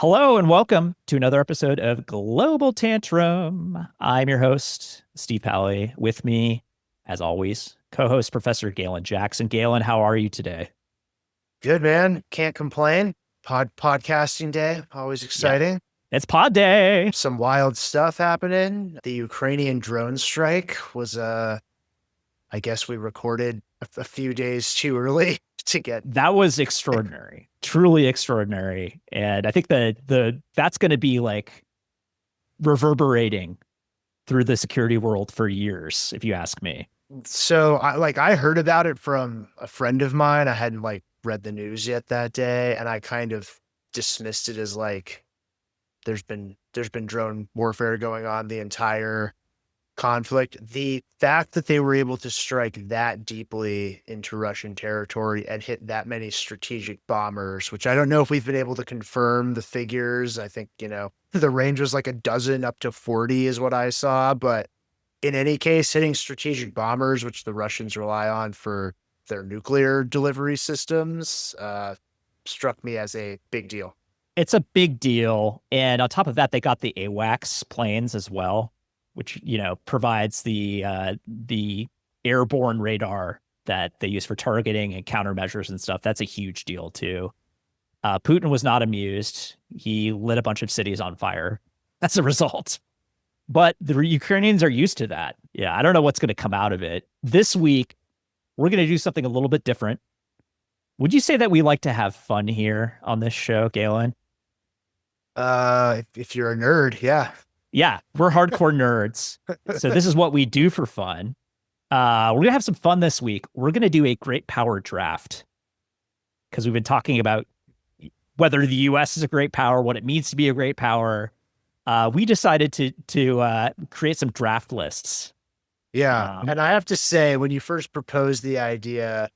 Hello and welcome to another episode of Global Tantrum. I'm your host, Steve Pally. With me, as always, co-host Professor Galen Jackson. Galen, how are you today? Good, man. Can't complain. Podcasting day, always Yeah, exciting. it's pod day. Some wild stuff happening. The Ukrainian drone strike was I guess we recorded a few days too early to get. That was extraordinary, truly extraordinary. And I think the that's going to be like reverberating through the security world for years, if you ask me. So I heard about it from a friend of mine. I hadn't read the news yet that day, and I kind of dismissed it as there's been drone warfare going on the entire conflict. The fact that they were able to strike that deeply into Russian territory and hit that many strategic bombers, which I don't know if we've been able to confirm the figures. I think, the range was like a dozen up to 40 is what I saw. But in any case, hitting strategic bombers, which the Russians rely on for their nuclear delivery systems, struck me as a big deal. It's a big deal. And on top of that, they got the AWACS planes as well, which, provides the airborne radar that they use for targeting and countermeasures and stuff. That's a huge deal too. Putin was not amused. He lit a bunch of cities on fire as a result. But the Ukrainians are used to that. Yeah, I don't know what's going to come out of it. This week, we're going to do something a little bit different. Would you say that we like to have fun here on this show, Galen? If you're a nerd, yeah. Yeah, we're hardcore nerds. So this is what we do for fun. We're going to have some fun this week. We're going to do a great power draft because we've been talking about whether the US is a great power, what it means to be a great power. We decided to create some draft lists. Yeah. And I have to say, when you first proposed the idea,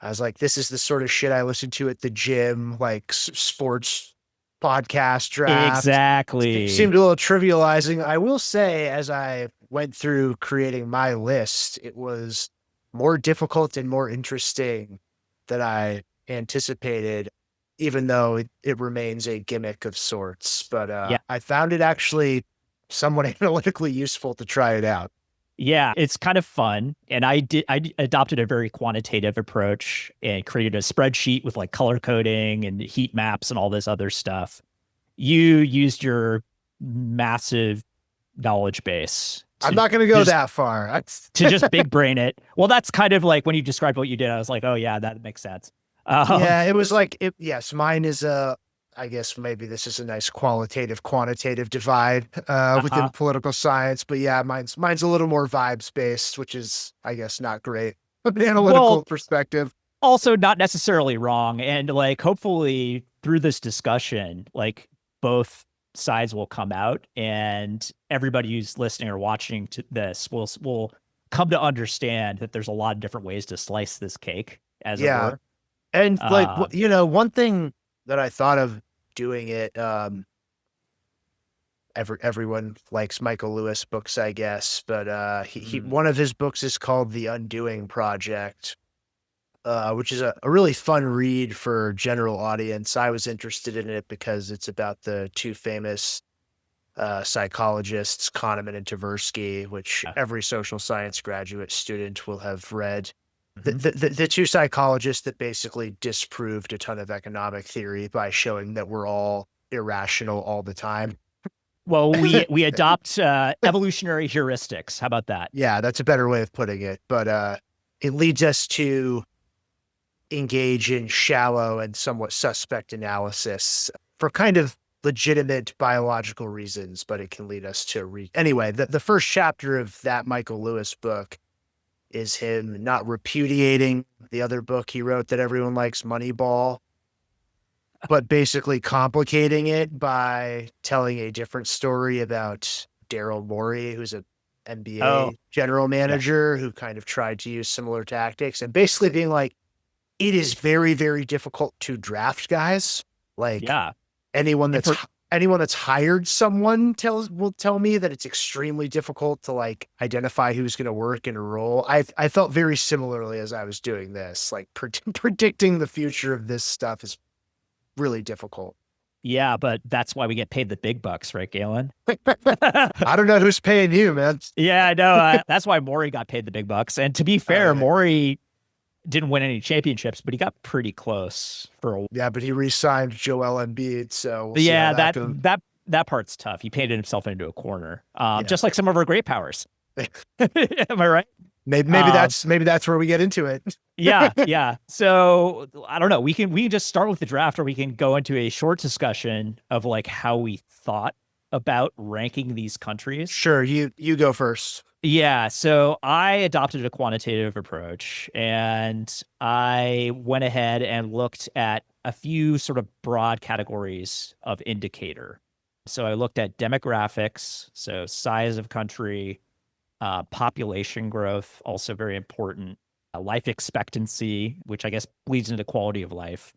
I was like, this is the sort of shit I listen to at the gym, like sports podcast draft. It Exactly. seemed a little trivializing. I will say, as I went through creating my list, it was more difficult and more interesting than I anticipated, even though it remains a gimmick of sorts. But Yeah. I found it actually somewhat analytically useful to try it out. Yeah, it's kind of fun. And I adopted a very quantitative approach and created a spreadsheet with like color coding and heat maps and all this other stuff. You used your massive knowledge base I'm to not going to go just that far. to just big brain it. Well, that's kind of like when you described what you did, I was like, oh yeah, that makes sense. Yeah, it was yes, mine is I guess maybe this is a nice quantitative divide within Uh-huh. political science, but yeah, mine's a little more vibes based, which is, I guess, not great from an analytical Well, perspective. also not necessarily wrong. And like hopefully through this discussion, like both sides will come out and everybody who's listening or watching to this will come to understand that there's a lot of different ways to slice this cake, as it Yeah, were. and Uh, one thing that I thought of doing it, everyone likes Michael Lewis books, I guess, but he mm, one of his books is called The Undoing Project, which is a really fun read for general audience. I was interested in it because it's about the two famous psychologists, Kahneman and Tversky, which yeah. every social science graduate student will have read. The, Mhm. the, the the two psychologists that basically disproved a ton of economic theory by showing that we're all irrational all the time. Well, we adopt evolutionary heuristics. How about that? Yeah, that's a better way of putting it. But it leads us to engage in shallow and somewhat suspect analysis for kind of legitimate biological reasons, but it can lead us to anyway, the first chapter of that Michael Lewis book is him not repudiating the other book he wrote that everyone likes, Moneyball, but basically complicating it by telling a different story about Daryl Morey, who's a Oh, NBA general yeah, manager who kind of tried to use similar tactics and basically being like, it is very, very difficult to draft guys. Like yeah. anyone And that's for anyone that's hired someone will tell me that it's extremely difficult to identify who's going to work in a role. I felt very similarly as I was doing this. Like predicting the future of this stuff is really difficult. Yeah, but that's why we get paid the big bucks, right, Galen? I don't know who's paying you, man. Yeah, I know. That's why Maury got paid the big bucks. And to be fair, Yeah. Maury didn't win any championships, but he got pretty close for a. Yeah, but he re-signed Joel Embiid, so we'll see how Yeah, that that goes. that part's tough. He painted himself into a corner, Yeah. just like some of our great powers. Am I right? Maybe Um, that's where we get into it. yeah, yeah. So I don't know. We can just start with the draft, or we can go into a short discussion of like how we thought about ranking these countries. Sure, you go first. Yeah, so I adopted a quantitative approach and I went ahead and looked at a few sort of broad categories of indicator. So I looked at demographics, so size of country, population growth, also very important, life expectancy, which I guess bleeds into quality of life,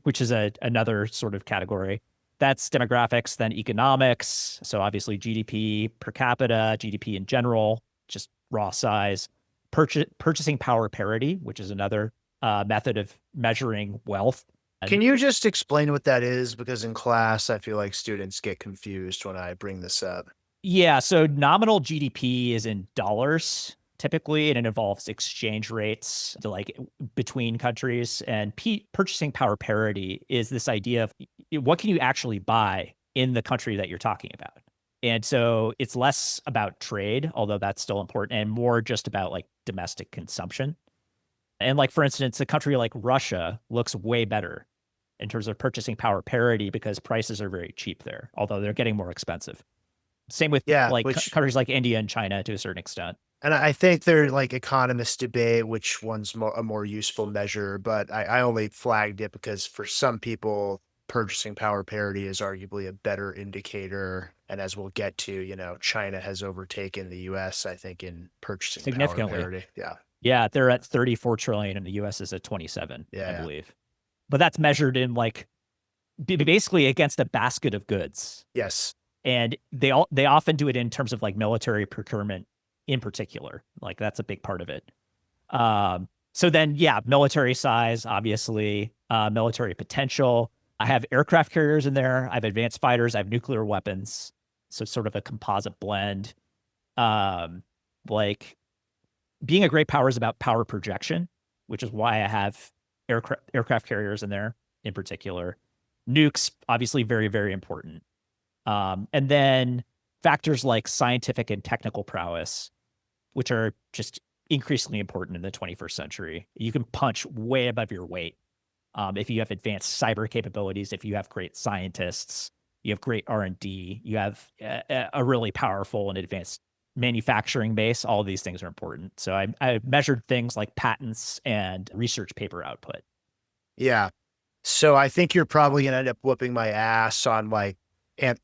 which is another sort of category. That's demographics, then economics. So obviously GDP per capita, GDP in general, just raw size, purchasing power parity, which is another method of measuring wealth. Can you just explain what that is? Because in class, I feel like students get confused when I bring this up. Yeah, so nominal GDP is in dollars typically, and it involves exchange rates to like between countries. And purchasing power parity is this idea of what can you actually buy in the country that you're talking about. And so it's less about trade, although that's still important, and more just about like domestic consumption. And like, for instance, a country like Russia looks way better in terms of purchasing power parity because prices are very cheap there, although they're getting more expensive. Same with Yeah, like which countries like India and China to a certain extent. and I think they're like economists debate which one's a more useful measure, but I only flagged it because for some people, purchasing power parity is arguably a better indicator. And as we'll get to, China has overtaken the US, I think, in purchasing power Significantly. parity. Yeah. Yeah, they're at 34 trillion and the US is at 27, I Yeah. believe. But that's measured in like basically against a basket of goods. Yes. And they often do it in terms of like military procurement in particular. Like that's a big part of it. So then, yeah, military size, obviously, military potential. I have aircraft carriers in there. I have advanced fighters. I have nuclear weapons. So sort of a composite blend. Like being a great power is about power projection, which is why I have aircraft carriers in there in particular. Nukes, obviously, very, very important. And then factors like scientific and technical prowess, which are just increasingly important in the 21st century. You can punch way above your weight if you have advanced cyber capabilities, if you have great scientists, you have great R&D, you have a really powerful and advanced manufacturing base. All of these things are important. So I measured things like patents and research paper output. Yeah. So I think you're probably going to end up whooping my ass on like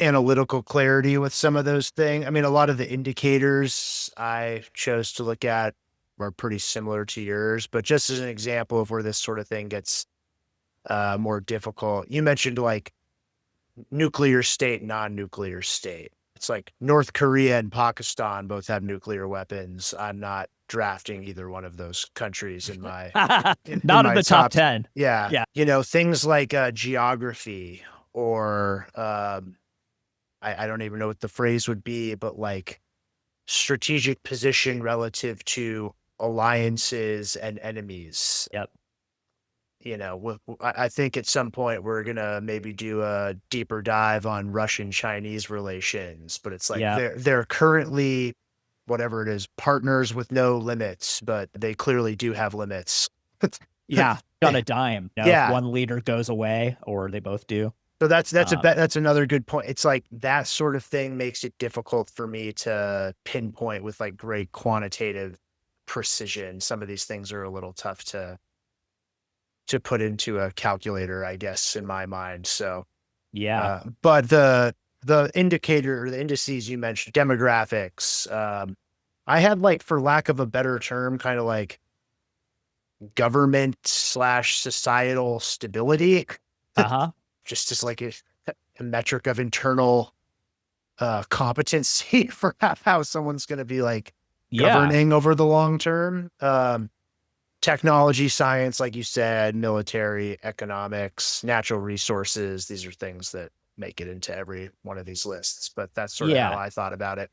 analytical clarity with some of those things. I mean, a lot of the indicators I chose to look at are pretty similar to yours, but just as an example of where this sort of thing gets more difficult, you mentioned like nuclear state, non-nuclear state. It's like North Korea and Pakistan both have nuclear weapons. I'm not drafting either one of those countries in my Not in the top 10. Yeah. Yeah. Things like geography or I don't even know what the phrase would be, but like strategic position relative to alliances and enemies. Yep. I think at some point we're going to maybe do a deeper dive on Russian-Chinese relations, but it's like they're currently, whatever it is, partners with no limits, but they clearly do have limits. Yeah, on a dime. Yeah. If one leader goes away or they both do. So that's another good point. It's like that sort of thing makes it difficult for me to pinpoint with like great quantitative precision. Some of these things are a little tough to put into a calculator, I guess, in my mind. So yeah, but the indicator or the indices you mentioned, demographics, I had like, for lack of a better term, kind of like government / societal stability. Just as like a metric of internal competency for how someone's going to be like governing over the long term. Technology, science, like you said, military, economics, natural resources. These are things that make it into every one of these lists, but that's sort of how Yeah, I thought about it.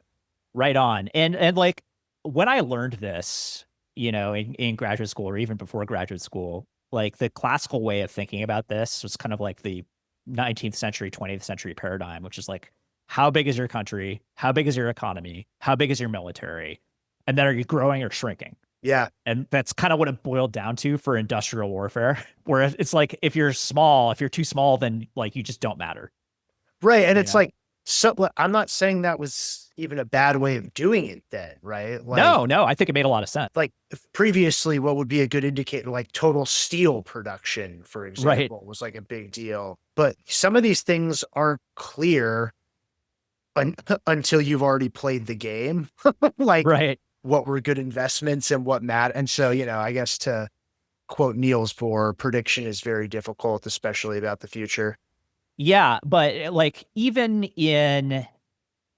right on. And like when I learned this, in graduate school or even before graduate school, like the classical way of thinking about this was kind of like the 19th century, 20th century paradigm, which is like, how big is your country? How big is your economy? How big is your military? And then are you growing or shrinking? Yeah. And that's kind of what it boiled down to for industrial warfare, where it's like if you're small, if you're too small, then like you just don't matter. Right. And You it's know? like, so I'm not saying that was even a bad way of doing it then, right? No, no, I think it made a lot of sense. Like previously, what would be a good indicator, like total steel production, for Right, example, was like a big deal. But some of these things aren't clear un- until you've already played the game, like right. what were good investments and what matter. And so, I guess to quote Niels Bohr, prediction is very difficult, especially about the future. Yeah, but like even in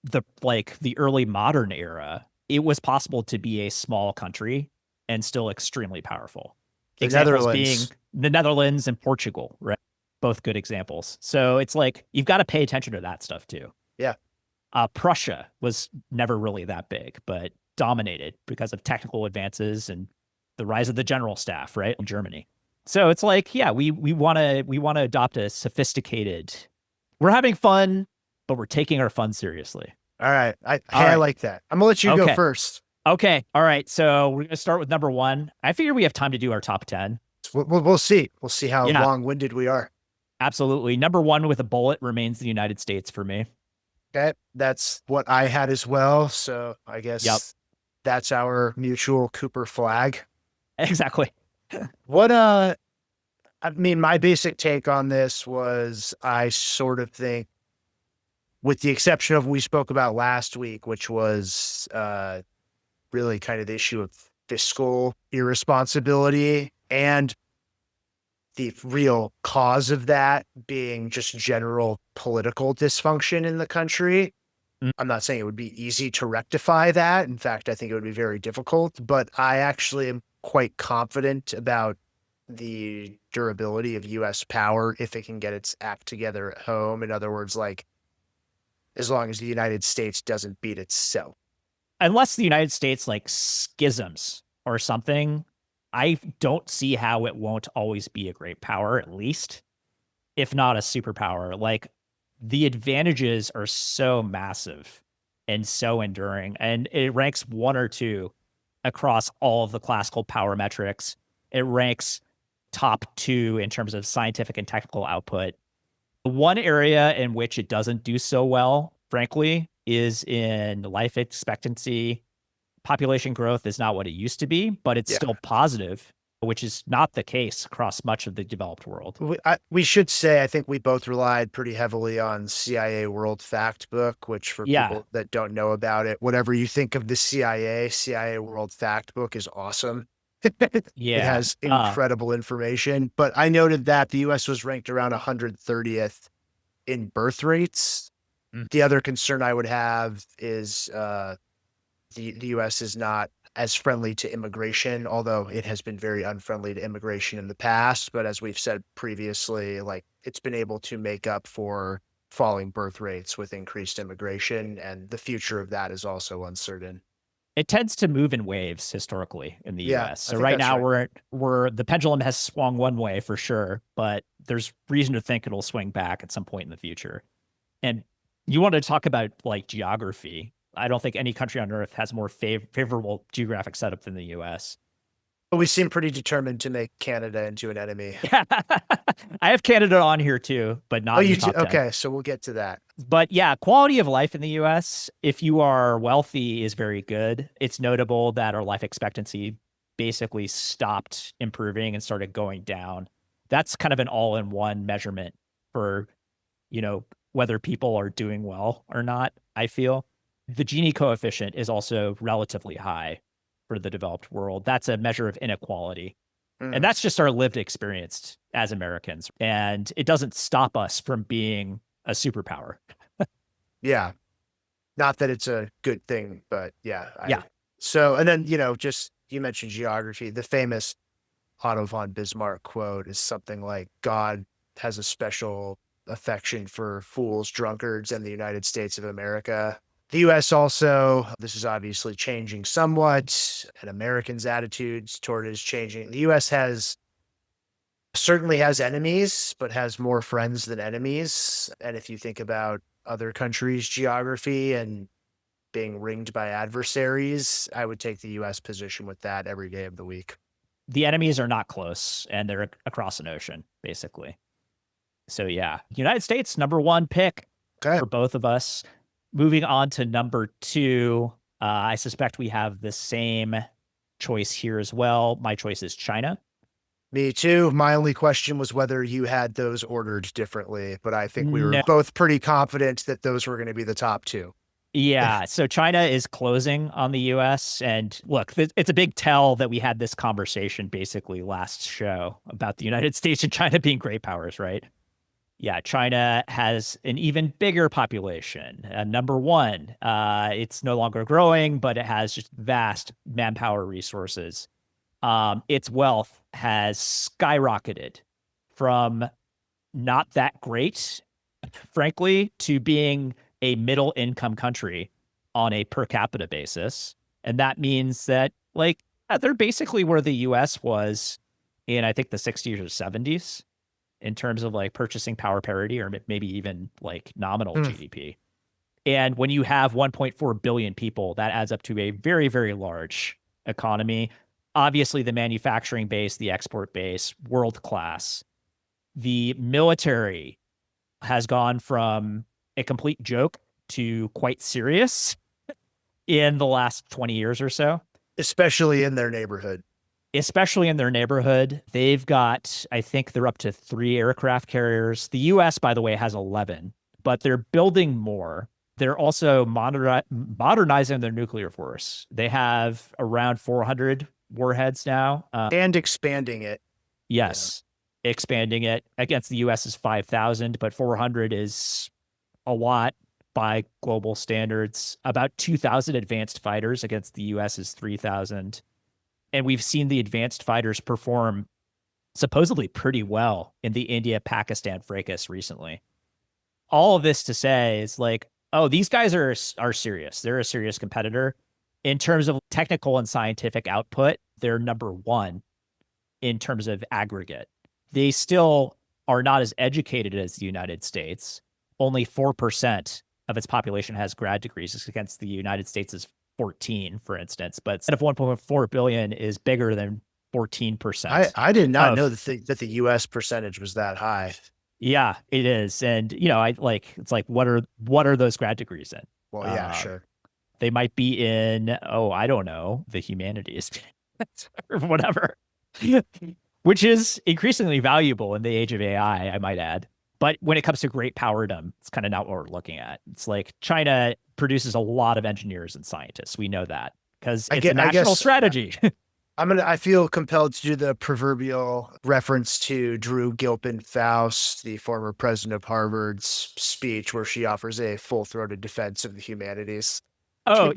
the early modern era, it was possible to be a small country and still extremely powerful. The Examples being Netherlands, the Netherlands and Portugal, right? Both good examples. So it's like you've got to pay attention to that stuff too. yeah, Prussia was never really that big, but dominated because of technical advances and the rise of the general staff, right? In Germany. So it's like, yeah, we want to adopt a sophisticated. We're having fun, but we're taking our fun seriously. all right. All I right. like that. I'm gonna let you go Okay. first. Okay. All right. So we're gonna start with number one. I figure we have time to do our top 10. We'll see. We'll see how Yeah, long winded we are. absolutely. Number one with a bullet remains the United States for me. Okay, that's what I had as well. So I Yep. guess that's our mutual Cooper flag. Exactly. What I mean, my basic take on this was I sort of think, with the exception of what we spoke about last week, which was really kind of the issue of fiscal irresponsibility and the real cause of that being just general political dysfunction in the country. Mm. I'm not saying it would be easy to rectify that. In fact, I think it would be very difficult, but I actually am quite confident about the durability of US power if it can get its act together at home. In other words, like as long as the United States doesn't beat itself. Unless the United States like schisms or something, I don't see how it won't always be a great power, at least, if not a superpower. Like the advantages are so massive and so enduring, and it ranks one or two across all of the classical power metrics. It ranks top two in terms of scientific and technical output. The one area in which it doesn't do so well, frankly, is in life expectancy. Population growth is not what it used to be, but it's Yeah. still positive, which is not the case across much of the developed world. We should say, I think we both relied pretty heavily on CIA World Factbook, which for Yeah. people that don't know about it, whatever you think of the CIA World Factbook is awesome. It Yeah. has incredible information, but I noted that the US was ranked around 130th in birth rates. Mm. The other concern I would have is the US is not as friendly to immigration, although it has been very unfriendly to immigration in the past. But as we've said previously, like it's been able to make up for falling birth rates with increased immigration, and the future of that is also uncertain. It tends to move in waves historically in the Yeah, US. I So think right that's now right. we're the pendulum has swung one way for sure, but there's reason to think it'll swing back at some point in the future. And you want to talk about like geography. I don't think any country on earth has a more favorable geographic setup than the US. But we seem pretty determined to make Canada into an enemy. Yeah. I have Canada on here too, but Oh, not in you the too? top 10. Okay, so we'll get to that. But yeah, quality of life in the US, if you are wealthy, is very good. It's notable that our life expectancy basically stopped improving and started going down. That's kind of an all in one measurement for, whether people are doing well or not, I feel. The Gini coefficient is also relatively high for the developed world. That's a measure of inequality. And Mm, that's just our lived experience as Americans. And it doesn't stop us from being a superpower. yeah, not that it's a good thing, but yeah, Yeah. so and then just you mentioned geography. The famous Otto von Bismarck quote is something like God has a special affection for fools, drunkards, and the United States of America. The US also, this is obviously changing somewhat, and Americans' attitudes toward it is changing. The US has certainly has enemies, but has more friends than enemies. And if you think about other countries' geography and being ringed by adversaries, I would take the US position with that every day of the week. The enemies are not close, and they're across an ocean, basically. So yeah, United States, number one pick Okay. for both of us. Moving on to number two, I suspect we have the same choice here as well. My choice is China. Me too. My only question was whether you had those ordered differently, but I think we were No. both pretty confident that those were going to be the top two. Yeah. So China is closing on the US. And look, it's a big tell that we had this conversation basically last show about the United States and China being great powers, right? Yeah. China has an even bigger population. Number one, it's no longer growing, but it has just vast manpower resources. Its wealth has skyrocketed from not that great, frankly, to being a middle income country on a per capita basis. And that means that, like, they're basically where the US was in, I think, the 60s or 70s in terms of like purchasing power parity or maybe even like nominal GDP. And when you have 1.4 billion people, that adds up to a very, very large economy. Obviously, the manufacturing base, the export base, world class. The military has gone from a complete joke to quite serious in the last 20 years or so. Especially in their neighborhood. Especially in their neighborhood. They've got, I think they're up to 3 aircraft carriers. The US, by the way, has 11, but they're building more. They're also modernizing their nuclear force. They have around 400 warheads now. And expanding it. Yes. Yeah. Expanding it. Against the US is 5,000, but 400 is a lot by global standards. About 2,000 advanced fighters against the US is 3,000. And we've seen the advanced fighters perform supposedly pretty well in the India-Pakistan fracas recently. All of this to say is like, oh, these guys are serious. They're a serious competitor. In terms of technical and scientific output, they're number one in terms of aggregate. They still are not as educated as the United States. Only 4% of its population has grad degrees against the United States' 14, for instance. But instead of 1.4 billion is bigger than 14%. I did not know that the US percentage was that high. Yeah, it is. And, you know, it's like, what are those grad degrees in? Well, yeah, sure. They might be in, I don't know, the humanities or whatever, which is increasingly valuable in the age of AI, I might add. But when it comes to great powerdom, it's kind of not what we're looking at. It's like China produces a lot of engineers and scientists. We know that because it's a national strategy. I feel compelled to do the proverbial reference to Drew Gilpin Faust, the former president of Harvard's speech where she offers a full-throated defense of the humanities. Oh,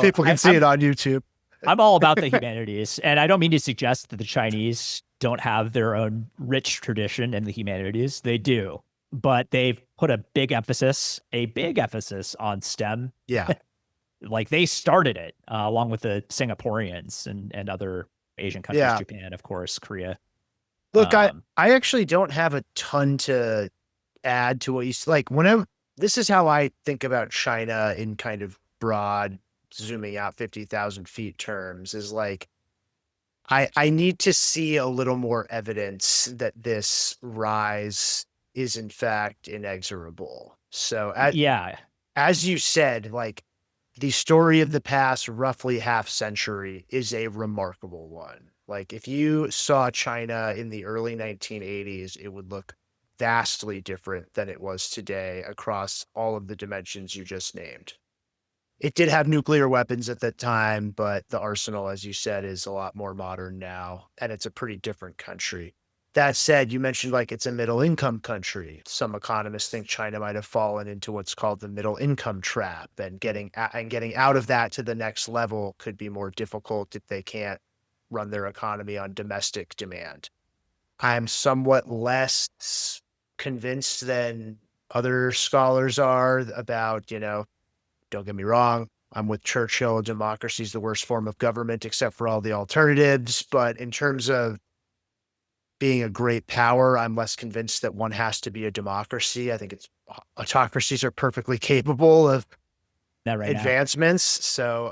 People can see it on YouTube. I'm all about the humanities, and I don't mean to suggest that the Chinese don't have their own rich tradition in the humanities. They do, but they've put a big emphasis on STEM. Yeah. Like they started it along with the Singaporeans and other Asian countries, yeah. Japan, of course, Korea. Look, I actually don't have a ton to add to what you like. This is how I think about China in kind of broad, zooming out 50,000 feet terms is like, I need to see a little more evidence that this rise is in fact inexorable. So as you said, like the story of the past roughly half century is a remarkable one. Like if you saw China in the early 1980s, it would look vastly different than it was today across all of the dimensions you just named. It did have nuclear weapons at that time, but the arsenal, as you said, is a lot more modern now, and it's a pretty different country. That said, you mentioned like it's a middle income country. Some economists think China might have fallen into what's called the middle income trap, and getting out of that to the next level could be more difficult if they can't run their economy on domestic demand. I'm somewhat less convinced than other scholars are about, don't get me wrong. I'm with Churchill. Democracy is the worst form of government, except for all the alternatives. But in terms of being a great power, I'm less convinced that one has to be a democracy. I think autocracies are perfectly capable of That right now. advancements. So,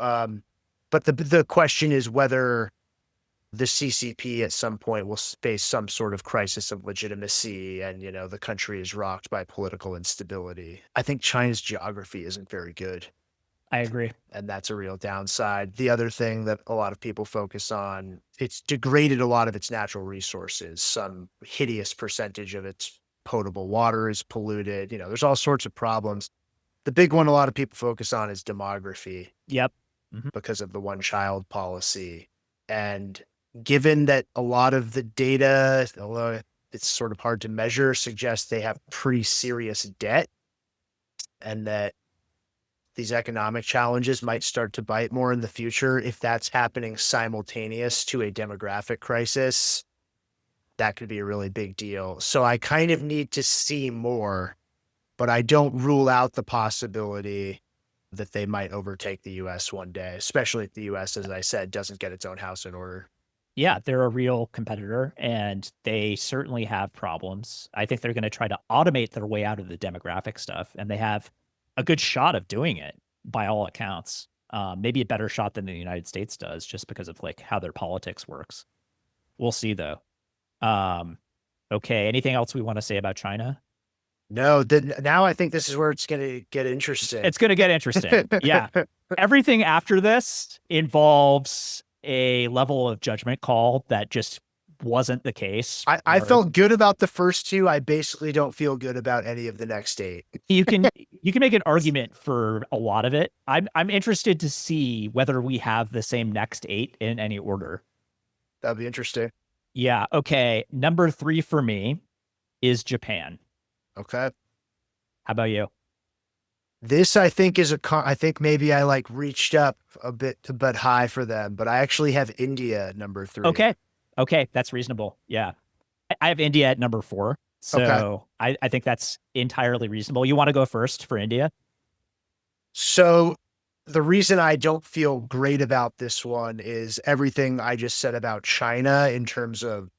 but the question is whether the CCP at some point will face some sort of crisis of legitimacy, and the country is rocked by political instability. I think China's geography isn't very good, I agree. and that's a real downside. The other thing that a lot of people focus on, it's degraded a lot of its natural resources. Some hideous percentage of its potable water is polluted. There's all sorts of problems. The big one a lot of people focus on is demography Yep. Hmm. because of the one child policy. And given that a lot of the data, although it's sort of hard to measure, suggests they have pretty serious debt, and that these economic challenges might start to bite more in the future. If that's happening simultaneous to a demographic crisis, that could be a really big deal. So I kind of need to see more, but I don't rule out the possibility that they might overtake the US one day, especially if the US, as I said, doesn't get its own house in order. Yeah, they're a real competitor and they certainly have problems. I think they're going to try to automate their way out of the demographic stuff, and they have a good shot of doing it by all accounts. Maybe a better shot than the United States does, just because of like how their politics works. We'll see though. Um, okay, anything else we want to say about China? No, now I think this is where it's going to get interesting. It's going to get interesting. Yeah. Everything after this involves a level of judgment call that just wasn't the case. I felt good about the first two. I basically don't feel good about any of the next eight. You can make an argument for a lot of it. I'm interested to see whether we have the same next eight in any order. That'd be interesting. Yeah. Okay. Number 3 for me is Japan. Okay. How about you? This I think I think maybe I like reached up a bit high for them, but I actually have India number 3. Okay. Okay. That's reasonable. Yeah. I have India at number 4. Okay. So I think that's entirely reasonable. You want to go first for India? So the reason I don't feel great about this one is everything I just said about China in terms of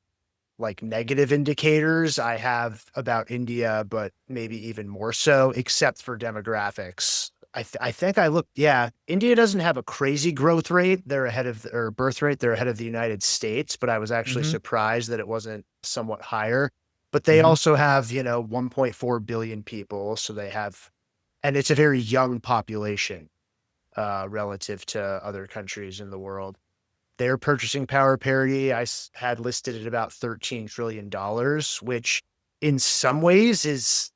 like negative indicators I have about India, but maybe even more so, except for demographics. I think I looked, yeah, India doesn't have a crazy growth rate. They're ahead of, or birth rate, they're ahead of the United States, but I was actually surprised that it wasn't somewhat higher. But they also have, 1.4 billion people. So they have, and it's a very young population relative to other countries in the world. Their purchasing power parity I had listed at about $13 trillion, which in some ways is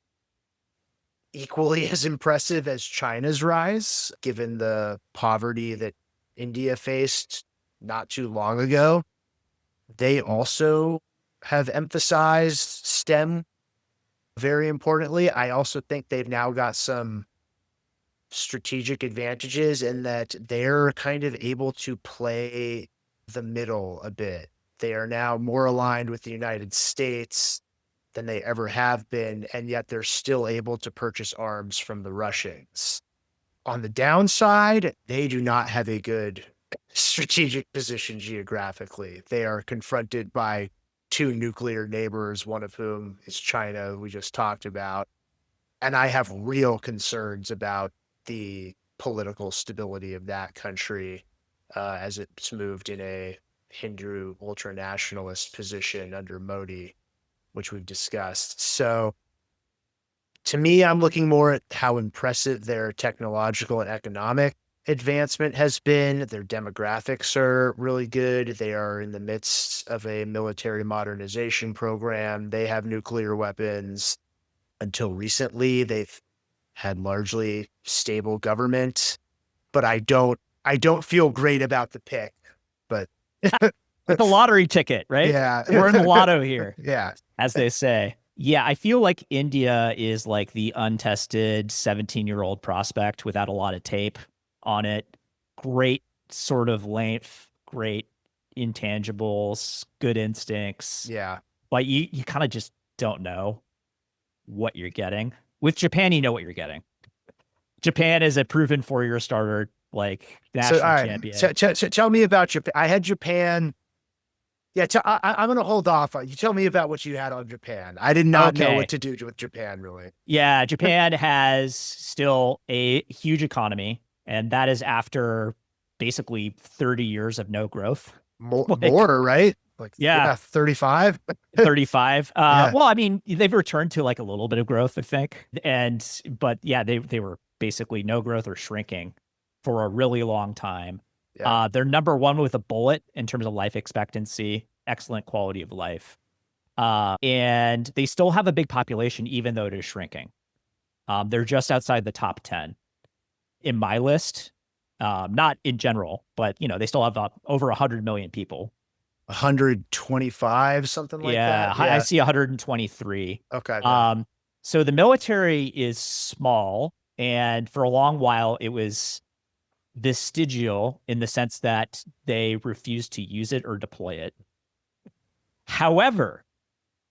equally as impressive as China's rise, given the poverty that India faced not too long ago. They also have emphasized STEM very importantly. I also think they've now got some strategic advantages in that they're kind of able to play the middle a bit. They are now more aligned with the United States than they ever have been, and yet they're still able to purchase arms from the Russians. On the downside, they do not have a good strategic position geographically. They are confronted by 2 nuclear neighbors, one of whom is China, we just talked about. And I have real concerns about the political stability of that country as it's moved in a Hindu ultra-nationalist position under Modi, which we've discussed. So to me, I'm looking more at how impressive their technological and economic advancement has been. Their demographics are really good. They are in the midst of a military modernization program. They have nuclear weapons. Until recently, they've had largely stable government, but I don't feel great about the pick. But like a lottery ticket, right? Yeah. We're in the lotto here. Yeah. As they say. Yeah, I feel like India is like the untested 17-year-old prospect without a lot of tape on it. Great sort of length, great intangibles, good instincts. Yeah. But you kind of just don't know. what you're getting. With Japan, you know what you're getting. Japan is a proven 4-year starter, like So, all national right. champion. So tell me about Japan. I had Japan. Yeah, I'm going to hold off. You tell me about what you had on Japan. I did not know what Okay. to do with Japan, really. Yeah, Japan has still a huge economy, and that is after basically 30 years of no growth. Like, More, right? Like, yeah, yeah, 35. 35. Yeah, Well, I mean, they've returned to like a little bit of growth, I think. But yeah, they were basically no growth or shrinking for a really long time. yeah. They're number one with a bullet in terms of life expectancy, excellent quality of life. And they still have a big population, even though it is shrinking. They're just outside the top 10 in my list. Not in general, but they still have over 100 million people. 125, something like Yeah, that. I Yeah. see 123. Okay. Yeah. Um, so the military is small, and for a long while it was vestigial in the sense that they refused to use it or deploy it. However,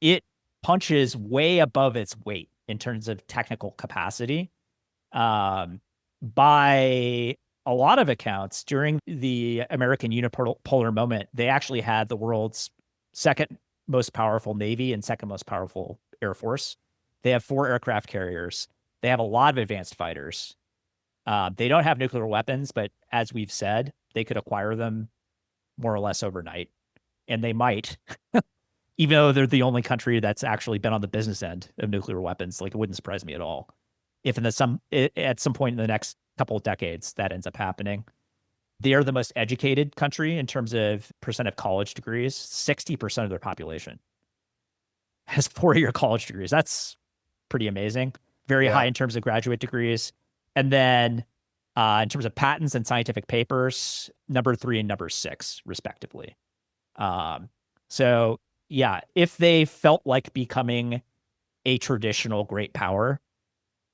it punches way above its weight in terms of technical capacity. By a lot of accounts, during the American unipolar moment, they actually had the world's second most powerful Navy and second most powerful Air Force. They have 4 aircraft carriers. They have a lot of advanced fighters. They don't have nuclear weapons, but as we've said, they could acquire them more or less overnight, and they might, even though they're the only country that's actually been on the business end of nuclear weapons. Like, it wouldn't surprise me at all if at some point in the next couple of decades that ends up happening. They are the most educated country in terms of percent of college degrees. 60% of their population has 4-year college degrees. That's pretty amazing. Very high Yeah. in terms of graduate degrees. And then in terms of patents and scientific papers, number 3 and number 6, respectively. So yeah, if they felt like becoming a traditional great power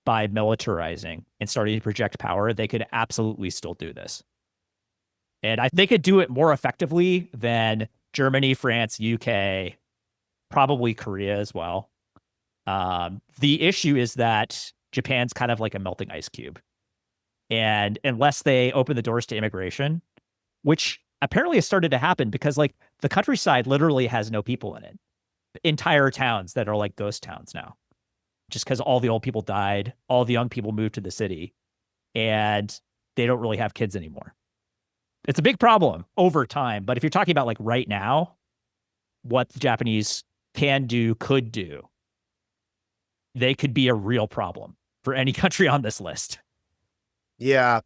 by militarizing and starting to project power, they could absolutely still do this. And they could do it more effectively than Germany, France, UK, probably Korea as well. The issue is that Japan's kind of like a melting ice cube. And unless they open the doors to immigration, which apparently has started to happen because like the countryside literally has no people in it. Entire towns that are like ghost towns now, just because all the old people died, all the young people moved to the city, and they don't really have kids anymore. It's a big problem over time. But if you're talking about like right now, what the Japanese could do, they could be a real problem for any country on this list. Yeah.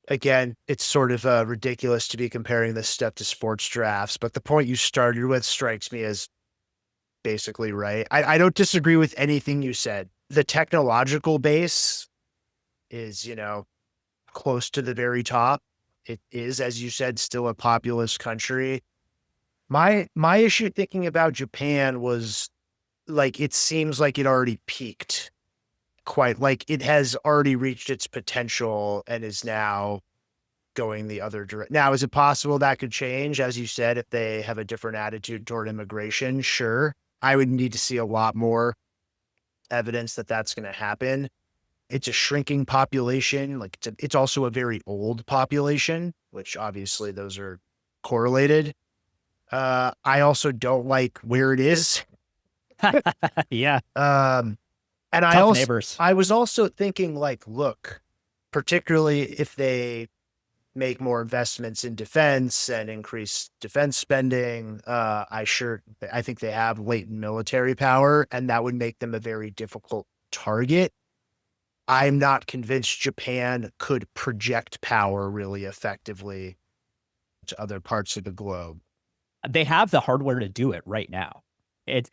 Again, it's sort of ridiculous to be comparing this stuff to sports drafts, but the point you started with strikes me as basically right. I don't disagree with anything you said. The technological base is, close to the very top. It is, as you said, still a populous country. My issue thinking about Japan was like it seems like it already peaked, quite like it has already reached its potential and is now going the other direction. Now, is it possible that could change, as you said, if they have a different attitude toward immigration? Sure. I would need to see a lot more evidence that that's going to happen. It's a shrinking population. Like it's also a very old population, which obviously those are correlated. I also don't like where it is. Yeah. And Tough neighbors. I was also thinking like, look, particularly if they make more investments in defense and increase defense spending, I think they have latent military power, and that would make them a very difficult target. I'm not convinced Japan could project power really effectively to other parts of the globe. They have the hardware to do it right now.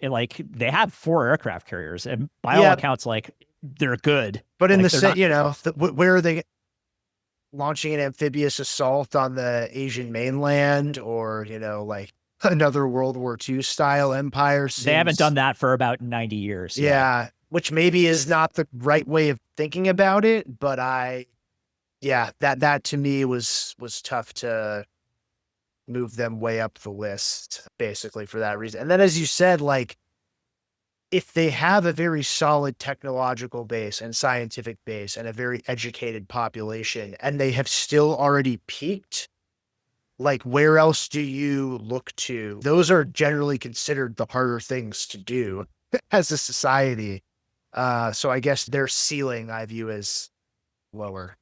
Like they have 4 aircraft carriers, and by all Yeah, accounts, like they're good. but in Like the they're set, not. where are they launching an amphibious assault on the Asian mainland, or like another World War II style empire? They haven't Seems, done that for about 90 years. Yeah. yeah, which maybe is not the right way of thinking about it, but yeah, that to me was tough to move them way up the list, basically for that reason. And then, as you said, like if they have a very solid technological base and scientific base and a very educated population and they have still already peaked, like where else do you look to? Those are generally considered the harder things to do as a society. So I guess their ceiling I view as lower.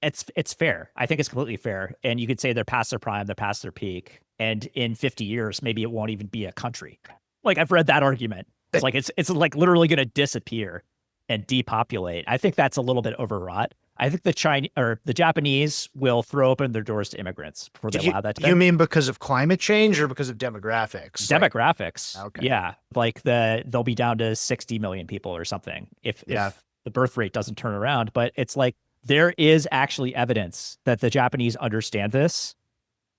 It's fair. I think it's completely fair. And you could say they're past their prime, they're past their peak. And in 50 years, maybe it won't even be a country. Like I've read that argument. It's like it's like literally going to disappear and depopulate. I think that's a little bit overwrought. I think the Chinese or the Japanese will throw open their doors to immigrants before they allow that to You mean because of climate change or because of demographics? demographics. Okay. Yeah. Like they'll be down to 60 million people or something if the birth rate doesn't turn around. But it's like there is actually evidence that the Japanese understand this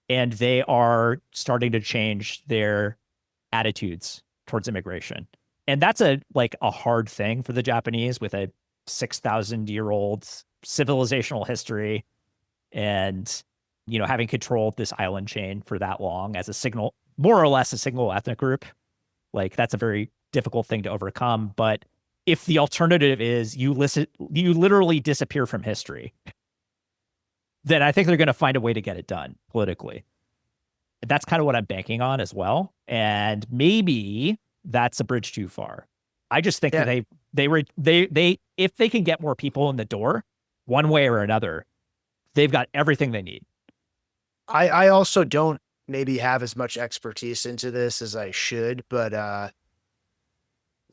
and they are starting to change their attitudes towards immigration. And that's a hard thing for the Japanese with a 6,000-year-old civilizational history and, you know, having controlled this island chain for that long as a signal, more or less a single ethnic group. Like that's a very difficult thing to overcome. But if the alternative is you literally disappear from history, then I think they're going to find a way to get it done politically. That's kind of what I'm banking on as well. And maybe that's a bridge too far. I just think that they if they can get more people in the door one way or another, they've got everything they need. I also don't maybe have as much expertise into this as I should, but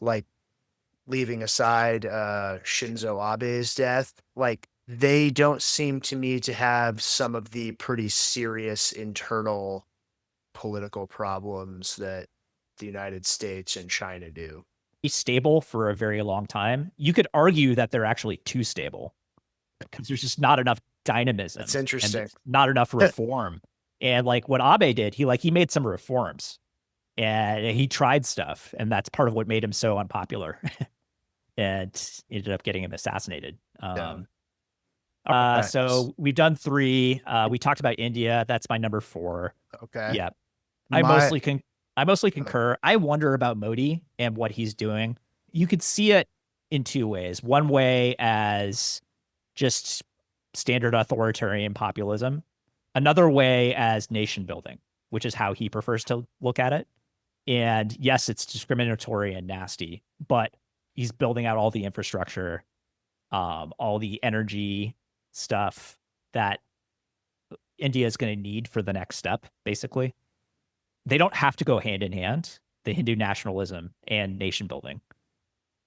like leaving aside Shinzo Abe's death, like they don't seem to me to have some of the pretty serious internal political problems that the United States and China do. Be stable for a very long time. You could argue that they're actually too stable because there's just not enough dynamism. That's interesting. Not enough reform. And like what Abe did, he made some reforms and he tried stuff, and that's part of what made him so unpopular and ended up getting him assassinated. So we've done 3. We talked about India. That's my number 4. Okay. Yeah. I mostly concur. I wonder about Modi and what he's doing. You could see it in 2 ways. One way as just standard authoritarian populism. Another way as nation building, which is how he prefers to look at it. And yes, it's discriminatory and nasty, but he's building out all the infrastructure, all the energy stuff that India is going to need for the next step, basically. They don't have to go hand in hand, the Hindu nationalism and nation building.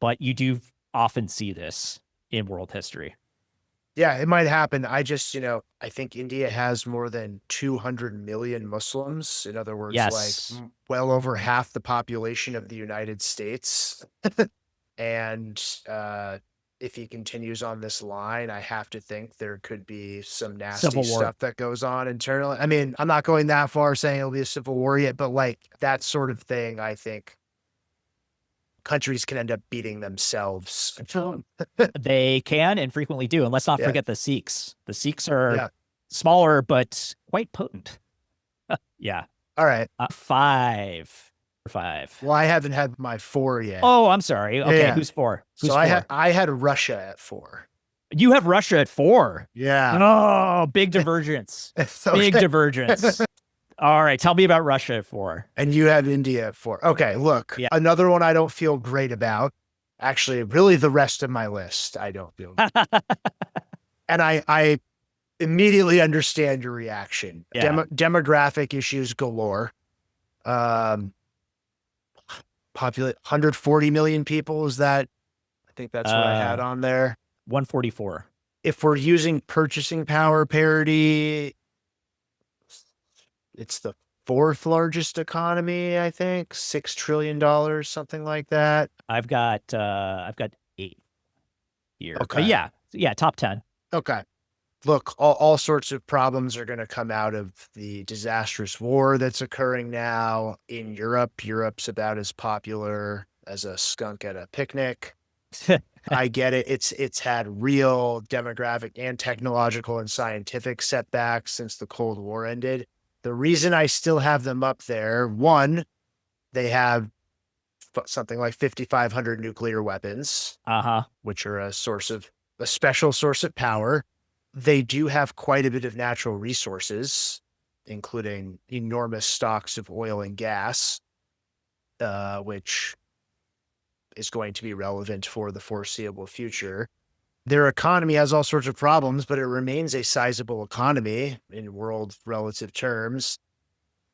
But you do often see this in world history. Yeah, it might happen. I just, I think India has more than 200 million Muslims. In other words, like well over half the population of the United States. And if he continues on this line, I have to think there could be some nasty stuff that goes on internally. I mean, I'm not going that far saying it'll be a civil war yet, but like that sort of thing, I think countries can end up beating themselves. They can and frequently do. And let's not forget the Sikhs. The Sikhs are smaller, but quite potent. Yeah. All right. 5. Well, I haven't had my 4 yet. Oh, I'm sorry. Okay. Yeah. Who's 4? So I had Russia at 4. You have Russia at 4. Yeah. Oh, big divergence. Big divergence. All right. Tell me about Russia at 4. And you have India at 4. Okay. Look, another one I don't feel great about. Actually, really the rest of my list, I don't feel great. And I immediately understand your reaction. Yeah. Demographic issues galore. Populate 140 million people. Is that? I think that's what I had on there. 144. If we're using purchasing power parity, it's the 4th largest economy, I think. $6 trillion, something like that. I've got 8 here. Okay. But yeah, top 10. Okay. Look, all sorts of problems are going to come out of the disastrous war that's occurring now in Europe. Europe's about as popular as a skunk at a picnic. I get it. It's had real demographic and technological and scientific setbacks since the Cold War ended. The reason I still have them up there, one, they have something like 5,500 nuclear weapons, Uh-huh. which are a special source of power. They do have quite a bit of natural resources, including enormous stocks of oil and gas, which is going to be relevant for the foreseeable future. Their economy has all sorts of problems, but it remains a sizable economy in world relative terms.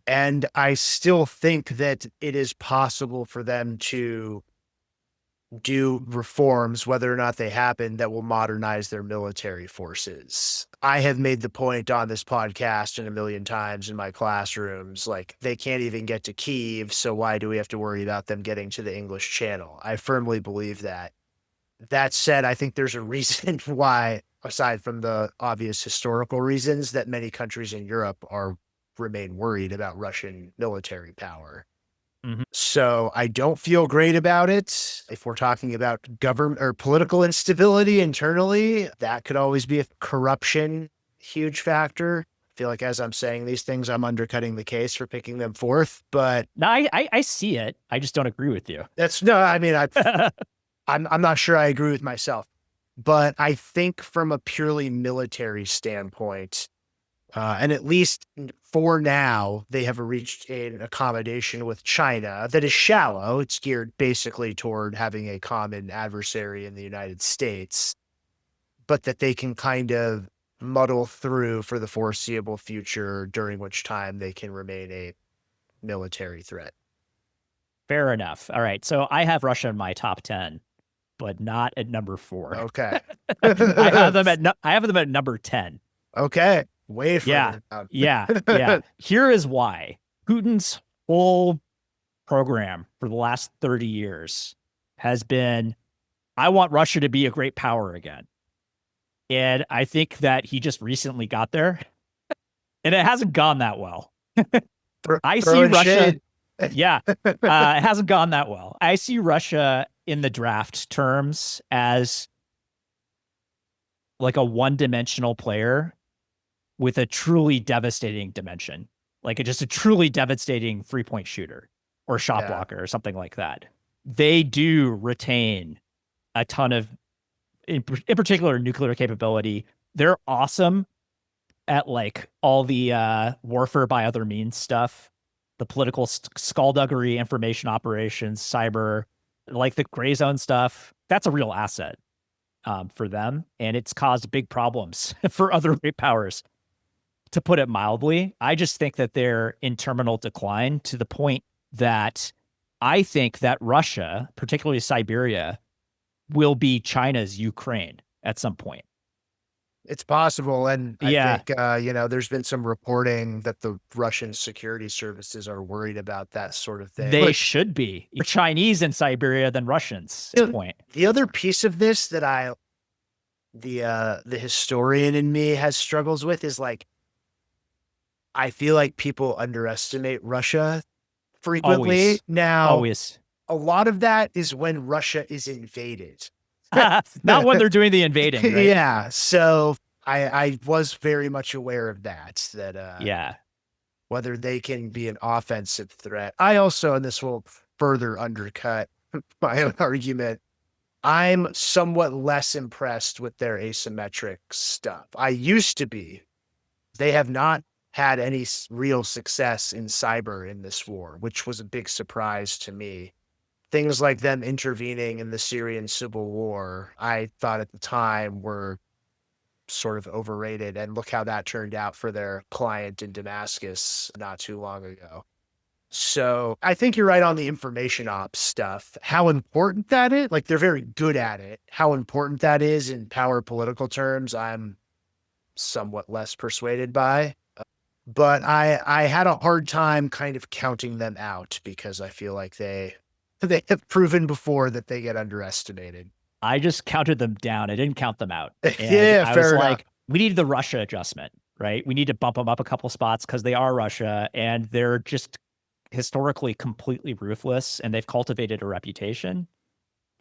And I still think that it is possible for them to do reforms, whether or not they happen, that will modernize their military forces. I have made the point on this podcast and a million times in my classrooms, like they can't even get to Kyiv, so why do we have to worry about them getting to the English Channel? I firmly believe that. That said, I think there's a reason why, aside from the obvious historical reasons, that many countries in Europe remain worried about Russian military power. Mhm. So I don't feel great about it. If we're talking about government or political instability internally, that could always be a corruption, huge factor. I feel like as I'm saying these things, I'm undercutting the case for picking them fourth, but No, I see it. I just don't agree with you. that's no, I mean, I'm not sure I agree with myself, but I think from a purely military standpoint, and at least for now, they have reached an accommodation with China that is shallow. It's geared basically toward having a common adversary in the United States, but that they can kind of muddle through for the foreseeable future, during which time they can remain a military threat. Fair enough. All right. So I have Russia in my top 10, but not at number 4. Okay. I have them at number 10. Okay. Way Yeah. further down. Yeah. Here is why. Putin's whole program for the last 30 years has been, I want Russia to be a great power again. And I think that he just recently got there and it hasn't gone that well. I see Russia. Yeah. It hasn't gone that well. I see Russia in the draft terms as like a one-dimensional player with a truly devastating dimension, like just a truly devastating 3-point shooter or shot blocker or something like that. They do retain a ton of, in particular, nuclear capability. They're awesome at like all the warfare by other means stuff, the political skullduggery, information operations, cyber, like the gray zone stuff. That's a real asset for them, and it's caused big problems for other great powers. To put it mildly, I just think that they're in terminal decline to the point that I think that Russia, particularly Siberia, will be China's Ukraine at some point. It's possible. And I think, there's been some reporting that the Russian security services are worried about that sort of thing. They should be. You're Chinese in Siberia than Russians at this point. The other piece of this that the historian in me has struggles with is like, I feel like people underestimate Russia frequently. Always. Now, Always. A lot of that is when Russia is invaded. Not when they're doing the invading, right? Yeah. So I was very much aware of that, whether they can be an offensive threat. I also, and this will further undercut my own argument, I'm somewhat less impressed with their asymmetric stuff. I used to be. They have not had any real success in cyber in this war, which was a big surprise to me. Things like them intervening in the Syrian civil war, I thought at the time were sort of overrated. And look how that turned out for their client in Damascus not too long ago. So I think you're right on the information ops stuff. How important that is, like they're very good at it. How important that is in power political terms, I'm somewhat less persuaded by. But I had a hard time kind of counting them out because I feel like they have proven before that they get underestimated. I just counted them down. I didn't count them out. And Yeah, I fair was enough. like, we need the Russia adjustment, right? We need to bump them up a couple spots because they are Russia and they're just historically completely ruthless, and they've cultivated a reputation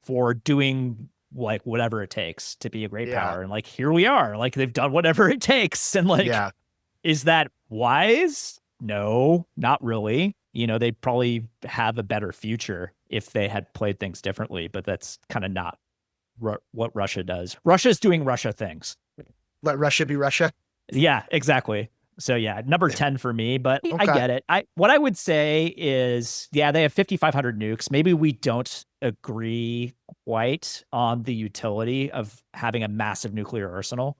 for doing like whatever it takes to be a great power. And like, here we are, like they've done whatever it takes. And like, is that wise? No, not really. You know, they probably have a better future if they had played things differently, but that's kind of not what Russia does. Russia's doing Russia things. Let Russia be Russia. Yeah, exactly. So yeah, number 10 for me, but I Okay. get it. What I would say is, yeah, they have 5,500 nukes. Maybe we don't agree quite on the utility of having a massive nuclear arsenal.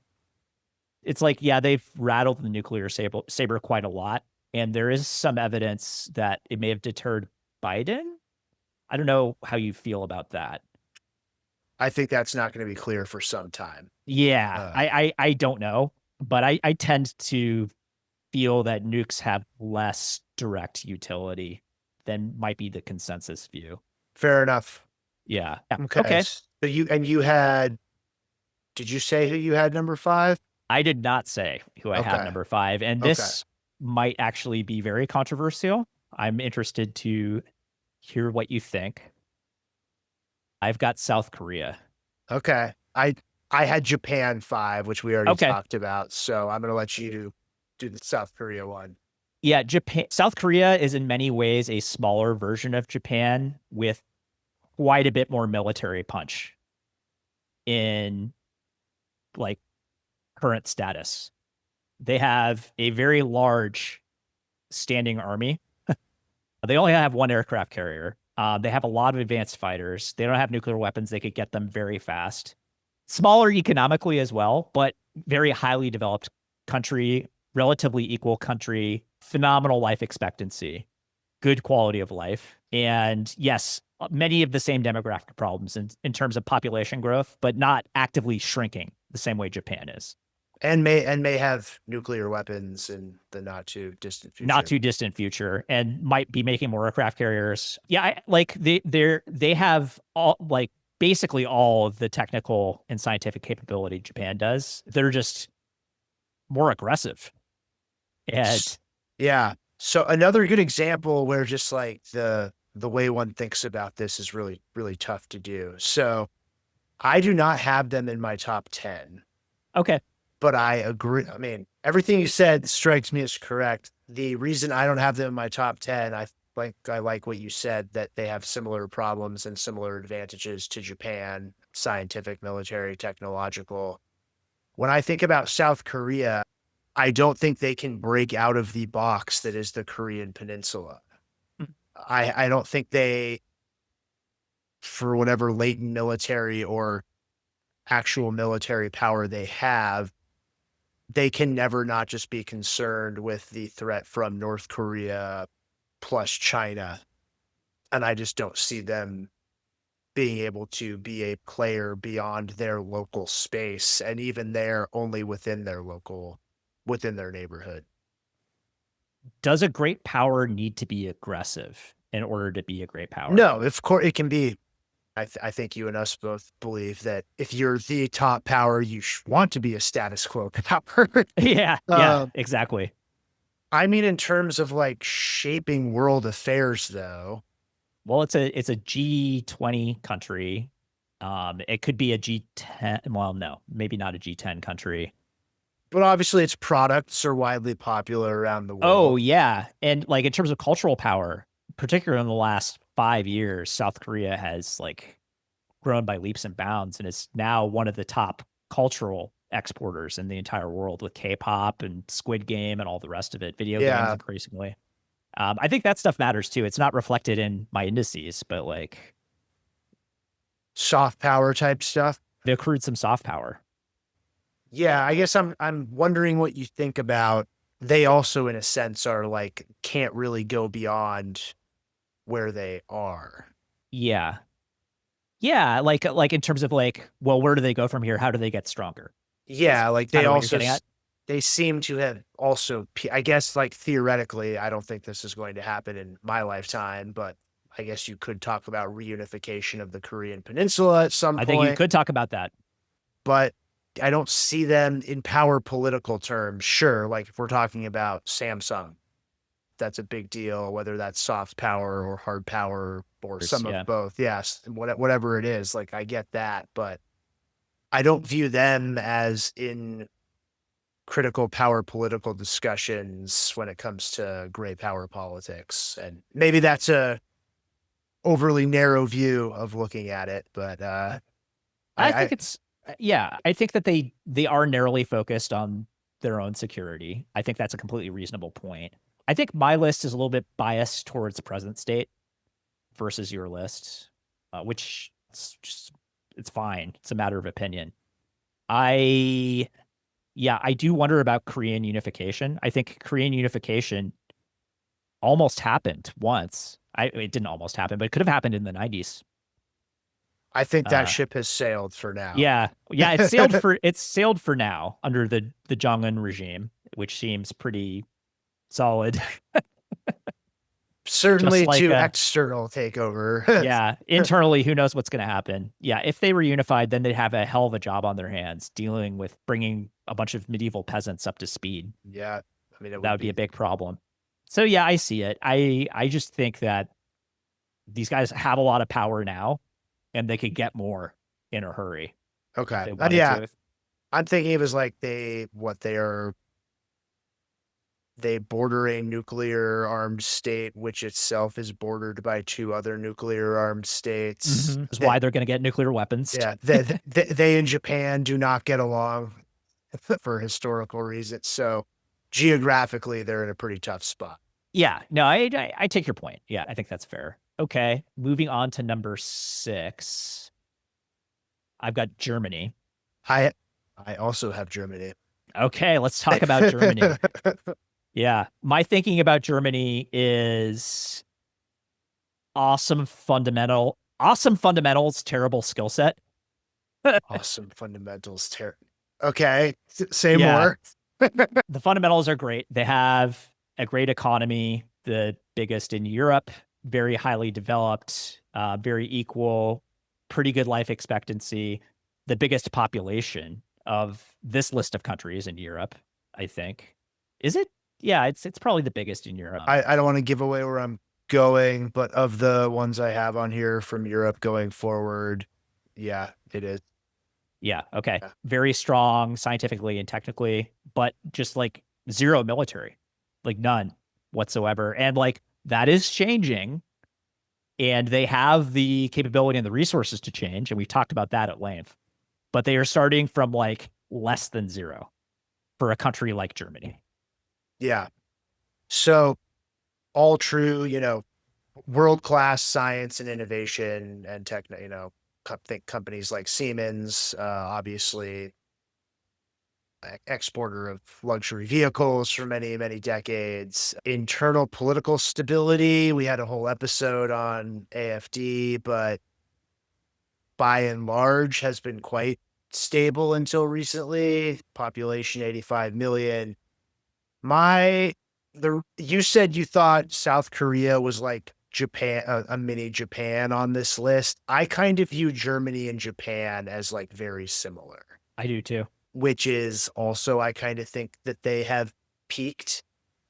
It's like, yeah, they've rattled the nuclear saber quite a lot, and there is some evidence that it may have deterred Biden. I don't know how you feel about that. I think that's not going to be clear for some time. Yeah, Uh, I don't know, but I tend to feel that nukes have less direct utility than might be the consensus view. Fair enough. Yeah. Yeah. Okay. Okay. So you had, did you say who you had number 5? I did not say who I had Okay. number 5, and Okay. this might actually be very controversial. I'm interested to hear what you think. I've got South Korea. Okay. I had Japan 5, which we already Okay. talked about. So I'm going to let you do the South Korea one. Yeah, South Korea is in many ways a smaller version of Japan with quite a bit more military punch in like current status. They have a very large standing army. They only have one aircraft carrier. They have a lot of advanced fighters. They don't have nuclear weapons. They could get them very fast. Smaller economically as well, but very highly developed country, relatively equal country, phenomenal life expectancy, good quality of life. And yes, many of the same demographic problems in terms of population growth, but not actively shrinking the same way Japan is. And may have nuclear weapons in the not too distant Not future. too distant future, and might be making more aircraft carriers. Yeah, like they have all, like, basically all of the technical and scientific capability Japan does. They're just more aggressive. And Yeah. So another good example where just like the way one thinks about this is really really tough to do. So I do not have them in my top 10, okay, but I agree. I mean, everything you said strikes me as correct. The reason I don't have them in my top 10, I like what you said, that they have similar problems and similar advantages to Japan, scientific, military, technological. When I think about South Korea, I don't think they can break out of the box that is the Korean Peninsula. I don't think they, for whatever latent military or actual military power they have, they can never not just be concerned with the threat from North Korea plus China. And I just don't see them being able to be a player beyond their local space. And even there, only within their neighborhood. does a great power need to be aggressive in order to be a great power? No, of course it can be. I think you and us both believe that if you're the top power, you want to be a status quo power. Yeah, yeah, um, exactly. I mean, in terms of like shaping world affairs, though, Well, it's a G20 country. It could be a G10. Well, no, maybe not a G10 country. but obviously its products are widely popular around the Oh, world. yeah. And like in terms of cultural power, particularly in the last 5 years, South Korea has like grown by leaps and bounds and is now one of the top cultural exporters in the entire world with K-pop and Squid Game and all the rest of it, video games Yeah, increasingly. I think that stuff matters too. It's not reflected in my indices, but like soft power type stuff. they accrued some soft power. Yeah, I guess I'm wondering what you think about. They also, in a sense, are like can't really go beyond where they are. Yeah. Yeah, like in terms of like, well, where do they go from here? How do they get stronger? Is Yeah, like kind they of what you're also getting at? they seem to have also. I guess like theoretically, I don't think this is going to happen in my lifetime, but I guess you could talk about reunification of the Korean Peninsula at some I think you point. could talk about that. But I don't see them in power political terms. Sure, like if we're talking about Samsung, that's a big deal, whether that's soft power or hard power or some of Yeah. both. Yes, whatever it is, like I get that, but I don't view them as in critical power political discussions when it comes to gray power politics. And maybe that's overly narrow view of looking at it, but I I think it's yeah, I think that they are narrowly focused on their own security. I think that's a completely reasonable point. I think my list is a little bit biased towards the present state versus your list, which it's fine. It's a matter of opinion. I yeah, I do wonder about Korean unification. I think Korean unification almost happened once. It didn't almost happen, but it could have happened in the 90s. I think that Uh, ship has sailed for now. yeah, it's sailed for now under the Jong-un regime, which seems pretty solid. Just Certainly like to external takeover. yeah, internally, who knows what's going to happen? Yeah, if they were unified, then they'd have a hell of a job on their hands dealing with bringing a bunch of medieval peasants up to speed. Yeah, I mean, it That would would be a be big problem. So yeah, I see it. I just think that these guys have a lot of power now, and they could get more in a hurry if okay. they wanted Yeah, to. I'm thinking it was like they border a nuclear armed state, which itself is bordered by two other nuclear armed states. That's That why they're going to get nuclear weapons. yeah, they in Japan do not get along for historical reasons. So geographically, they're in a pretty tough spot. Yeah, no, I take your point. Yeah, I think that's fair. Okay, moving on to number 6. I've got Germany. I I also have Germany. Okay, let's talk about Germany. Yeah, my thinking about Germany is awesome fundamentals, terrible skill set. Awesome fundamentals. Okay, say Yeah, more. the fundamentals are great. They have a great economy, the biggest in Europe, very highly developed, very equal, pretty good life expectancy, the biggest population of this list of countries in Europe, I think. Is it? Yeah, it's probably the biggest in Europe. I don't want to give away where I'm going, but of the ones I have on here from Europe going forward, yeah, it is. Yeah, okay. Yeah. Very strong scientifically and technically, but just like zero military. Like none whatsoever. And like that is changing, and they have the capability and the resources to change, and we've talked about that at length. But they are starting from like less than zero for a country like Germany. Yeah. So all true, world-class science and innovation and think companies like Siemens, obviously exporter of luxury vehicles for many, many decades. Internal political stability. We had a whole episode on AFD, but by and large has been quite stable until recently. Population 85 million. You said you thought South Korea was like Japan, a mini Japan on this list. I kind of view Germany and Japan as like very similar, I do too. which is also, I kind of think that they have peaked.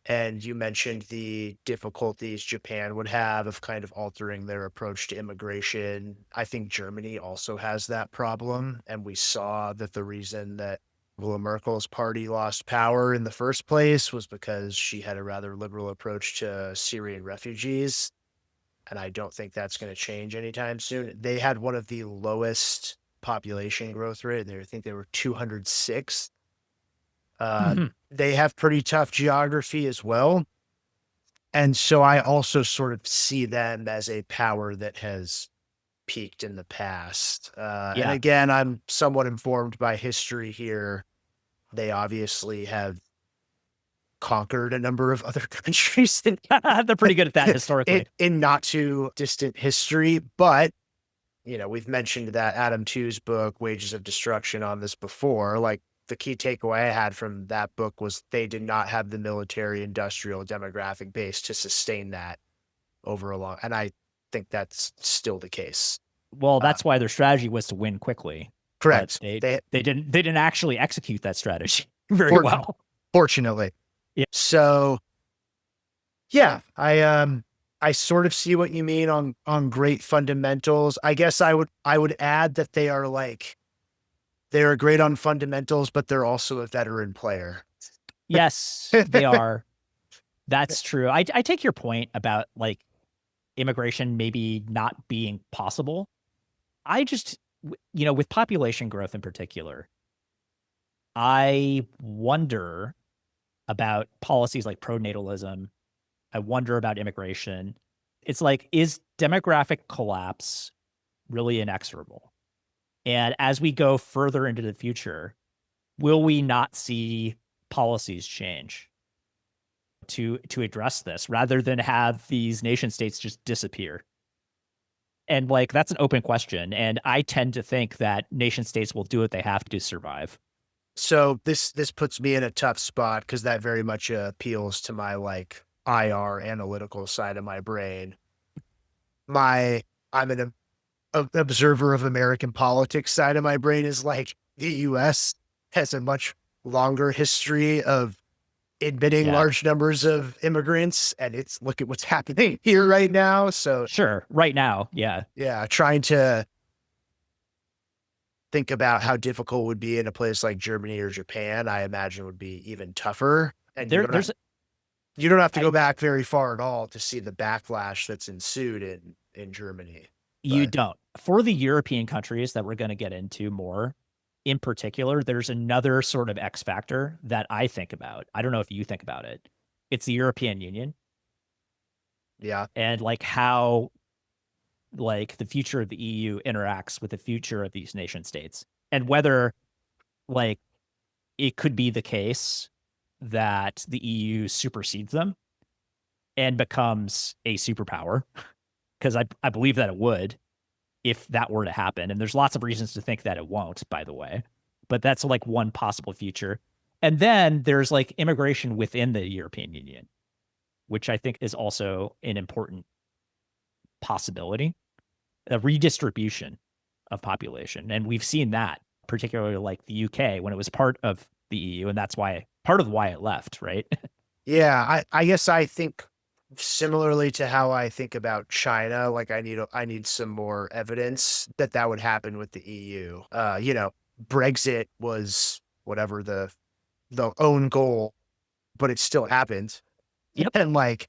And you mentioned the difficulties Japan would have of kind of altering their approach to immigration. I think Germany also has that problem. And we saw that the reason that Angela Merkel's party lost power in the first place was because she had a rather liberal approach to Syrian refugees. And I don't think that's going to change anytime soon. They had one of the lowest population growth rate. I think they were 206. They have pretty tough geography as well. And so I also sort of see them as a power that has peaked in the past. And Yeah. again, I'm somewhat informed by history here. They obviously have conquered a number of other countries They're pretty good at that historically. in not too distant history. But, we've mentioned that Adam Two's book, Wages of Destruction, on this before. Like, the key takeaway I had from that book was they did not have the military industrial demographic base to sustain that over a long, and I think that's still the case. Well, that's why their strategy was to win quickly. Correct. They didn't actually execute that strategy very well. Fortunately. Yeah. So yeah, I sort of see what you mean on great fundamentals. I guess I would add that they are great on fundamentals, but they're also a veteran player. Yes, they are. That's true. I take your point about like immigration maybe not being possible. I just, with population growth in particular, I wonder about policies like pronatalism. I wonder about immigration. It's like, is demographic collapse really inexorable? And as we go further into the future, will we not see policies change to address this rather than have these nation states just disappear? And like that's an open question. And I tend to think that nation states will do what they have to survive. So this puts me in a tough spot because that very much appeals to my like IR analytical side of my brain. My I'm an observer of American politics side of my brain is like the US has a much longer history of admitting Yeah. large numbers of immigrants, and it's look at what's happening here right now. So Sure. Right now. Yeah. yeah, trying to think about how difficult it would be in a place like Germany or Japan, I imagine would be even tougher. And There there's you don't have to I, go back very far at all to see the backlash that's ensued in Germany. you But don't. For the European countries that we're going to get into more in particular, there's another sort of X factor that I think about. I don't know if you think about it. It's the European Union yeah, and like how like the future of the EU interacts with the future of these nation states and whether like it could be the case that the EU supersedes them and becomes a superpower because I believe that it would if that were to happen. And there's lots of reasons to think that it won't, by the way. But that's like one possible future. And then there's like immigration within the European Union, which I think is also an important possibility, a redistribution of population. And we've seen that, particularly like the UK when it was part of the EU. And that's why part of why it left, right? yeah. I guess I think similarly to how I think about China. Like I need some more evidence that that would happen with the EU. Brexit was whatever the own goal, but it still happened. Yep. And like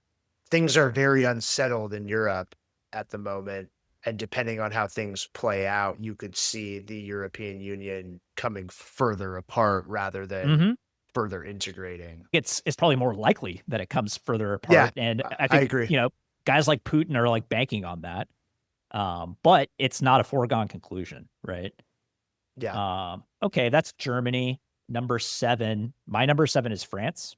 things are very unsettled in Europe at the moment. And depending on how things play out, you could see the European Union coming further apart rather than Mm-hmm. further integrating. It's probably more likely that it comes further Yeah, apart. And I I think, agree. guys like Putin are like banking on that. But it's not a foregone conclusion, right? Yeah. Okay, that's Germany. Number 7. My number 7 is France.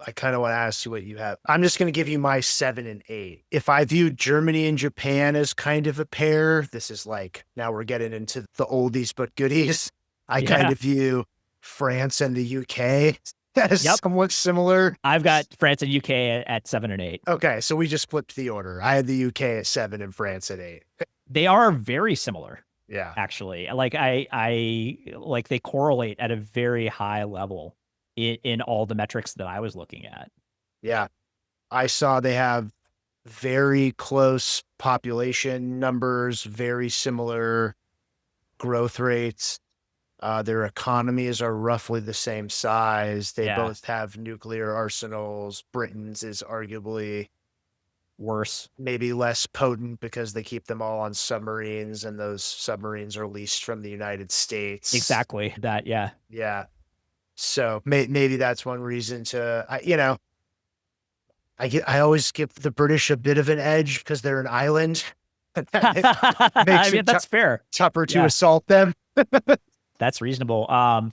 I kind of want to ask you what you have. I'm just going to give you my 7 and 8. If I view Germany and Japan as kind of a pair, this is like now we're getting into the oldies but goodies. I kind Yeah. of view France and the UK as Yep. somewhat similar. I've got France and UK at 7 and 8. Okay, so we just flipped the order. I had the UK at 7 and France at 8. They are very similar, Yeah. actually. Like I like they correlate at a very high level in all the metrics that I was looking at. Yeah. I saw they have very close population numbers, very similar growth rates. Their economies are roughly the same size. They Yeah. both have nuclear arsenals. Britain's is arguably Worse. maybe less potent because they keep them all on submarines, and those submarines are leased from the United States. Exactly. That, yeah. Yeah. So maybe that's one reason to, I always give the British a bit of an edge because they're an island. I mean, that's fair. Tougher to Yeah. assault them. That's reasonable.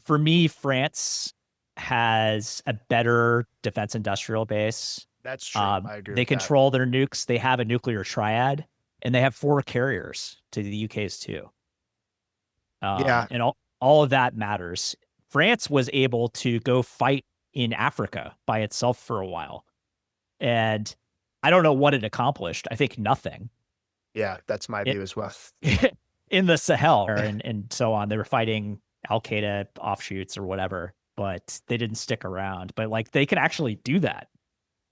For me, France has a better defense industrial base. That's true. I agree. They with control their nukes. They have a nuclear triad, and they have 4 carriers to the UK's 2. Yeah. And all of that matters. France was able to go fight in Africa by itself for a while, and I don't know what it accomplished. I think nothing. that. Yeah, that's my It- view as well. In the Sahel and so on. They were fighting Al-Qaeda offshoots or whatever, but they didn't stick around. But like they could actually do that.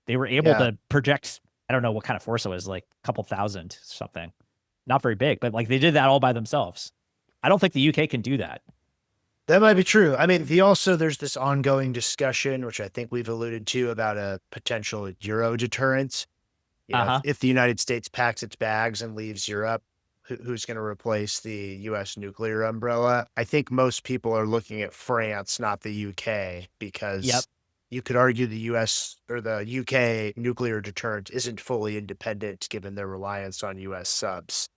They were able Yeah. to project, I don't know what kind of force it was, like a couple thousand something. Not very big, but like they did that all by themselves. I don't think the UK can do that. That might be true. I mean, there's this ongoing discussion, which I think we've alluded to, about a potential Euro deterrent. Uh-huh. If the United States packs its bags and leaves Europe, who's going to replace the US nuclear umbrella? I think most people are looking at France, not the UK, Yep. because you could argue the US or the UK nuclear deterrent isn't fully independent given their reliance on US subs.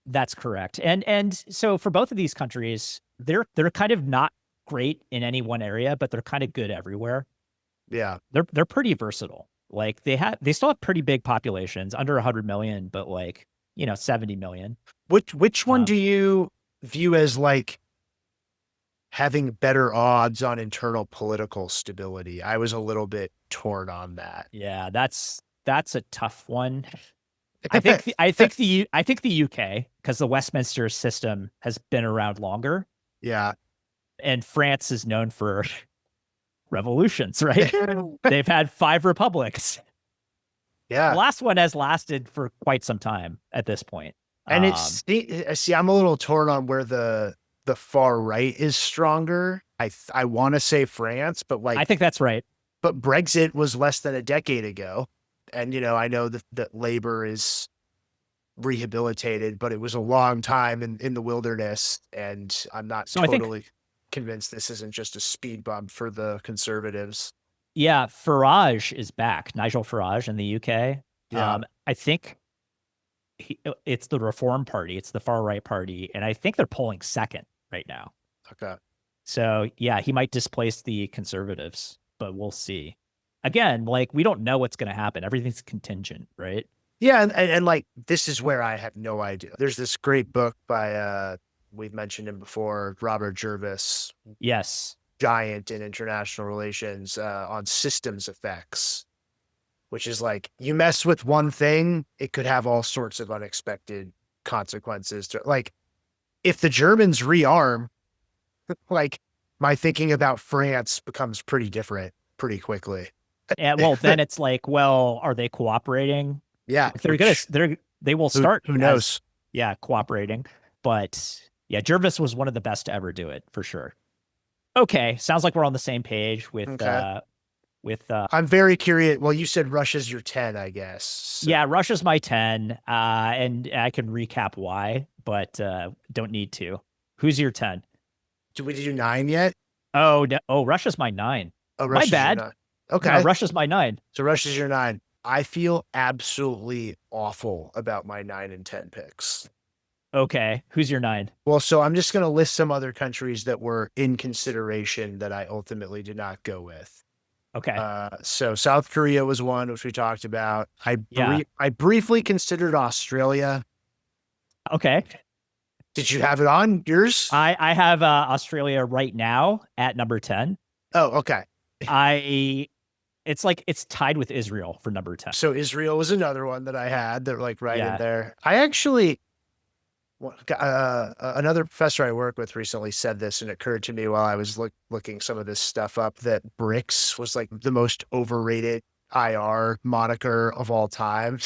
That's correct. And so for both of these countries, they're kind of not great in any one area, but they're kind of good everywhere. Yeah. They're pretty versatile. Like they still have pretty big populations, under 100 million, but like, 70 million. Which one Uh, do you view as like having better odds on internal political stability? I was a little bit torn on that. yeah, that's a tough one. I think the UK, because the Westminster system has been around longer, Yeah. and France is known for revolutions, right? They've had 5 republics. The Yeah. last one has lasted for quite some time at this point. And see, I'm a little torn on where the far right is stronger. I want to say France, but I think that's right. but Brexit was less than a decade ago, and I know that Labor is rehabilitated, but it was a long time in the wilderness, and I'm not So I think, totally convinced this isn't just a speed bump for the conservatives. yeah, Farage is back. Nigel Farage in the UK. Yeah. I think it's the Reform Party. It's the far right party, and I think they're polling second right now. Okay. So yeah, he might displace the conservatives, but we'll see. Again, like we don't know what's going to happen. Everything's contingent, right? Yeah, and like this is where I have no idea. There's this great book by we've mentioned him before, Robert Jervis, Yes. giant in international relations, on systems effects, which is like you mess with one thing, it could have all sorts of unexpected consequences. Like if the Germans rearm, like my thinking about France becomes pretty different pretty quickly. And well, then it's like, well, are they cooperating? Yeah, If they will start who knows? yeah, cooperating. But yeah, Jervis was one of the best to ever do it for sure. Okay, sounds like we're on the same page with Okay. with I'm very curious. Well, you said Russia's your 10, I guess. So yeah, Russia's my 10, and I can recap why, but don't need to. Who's your 10? do we do 9 yet? Oh, no, oh, Russia's my 9. Oh, My Russia's your bad. 9. No, Okay. Russia's my 9. So Russia's your 9. I feel absolutely awful about my 9 and 10 picks. Okay, who's your 9? Well, so I'm just going to list some other countries that were in consideration that I ultimately did not go with. Okay. So South Korea was one, which we talked about. Yeah. I briefly considered Australia. Okay. Did you have it on yours? I have Australia right now at number 10. Oh, okay. It's like it's tied with Israel for number 10. So Israel was another one that I had that like right Yeah. in there. I actually, another professor I work with recently said this, and it occurred to me while I was looking some of this stuff up that BRICS was like the most overrated IR moniker of all time.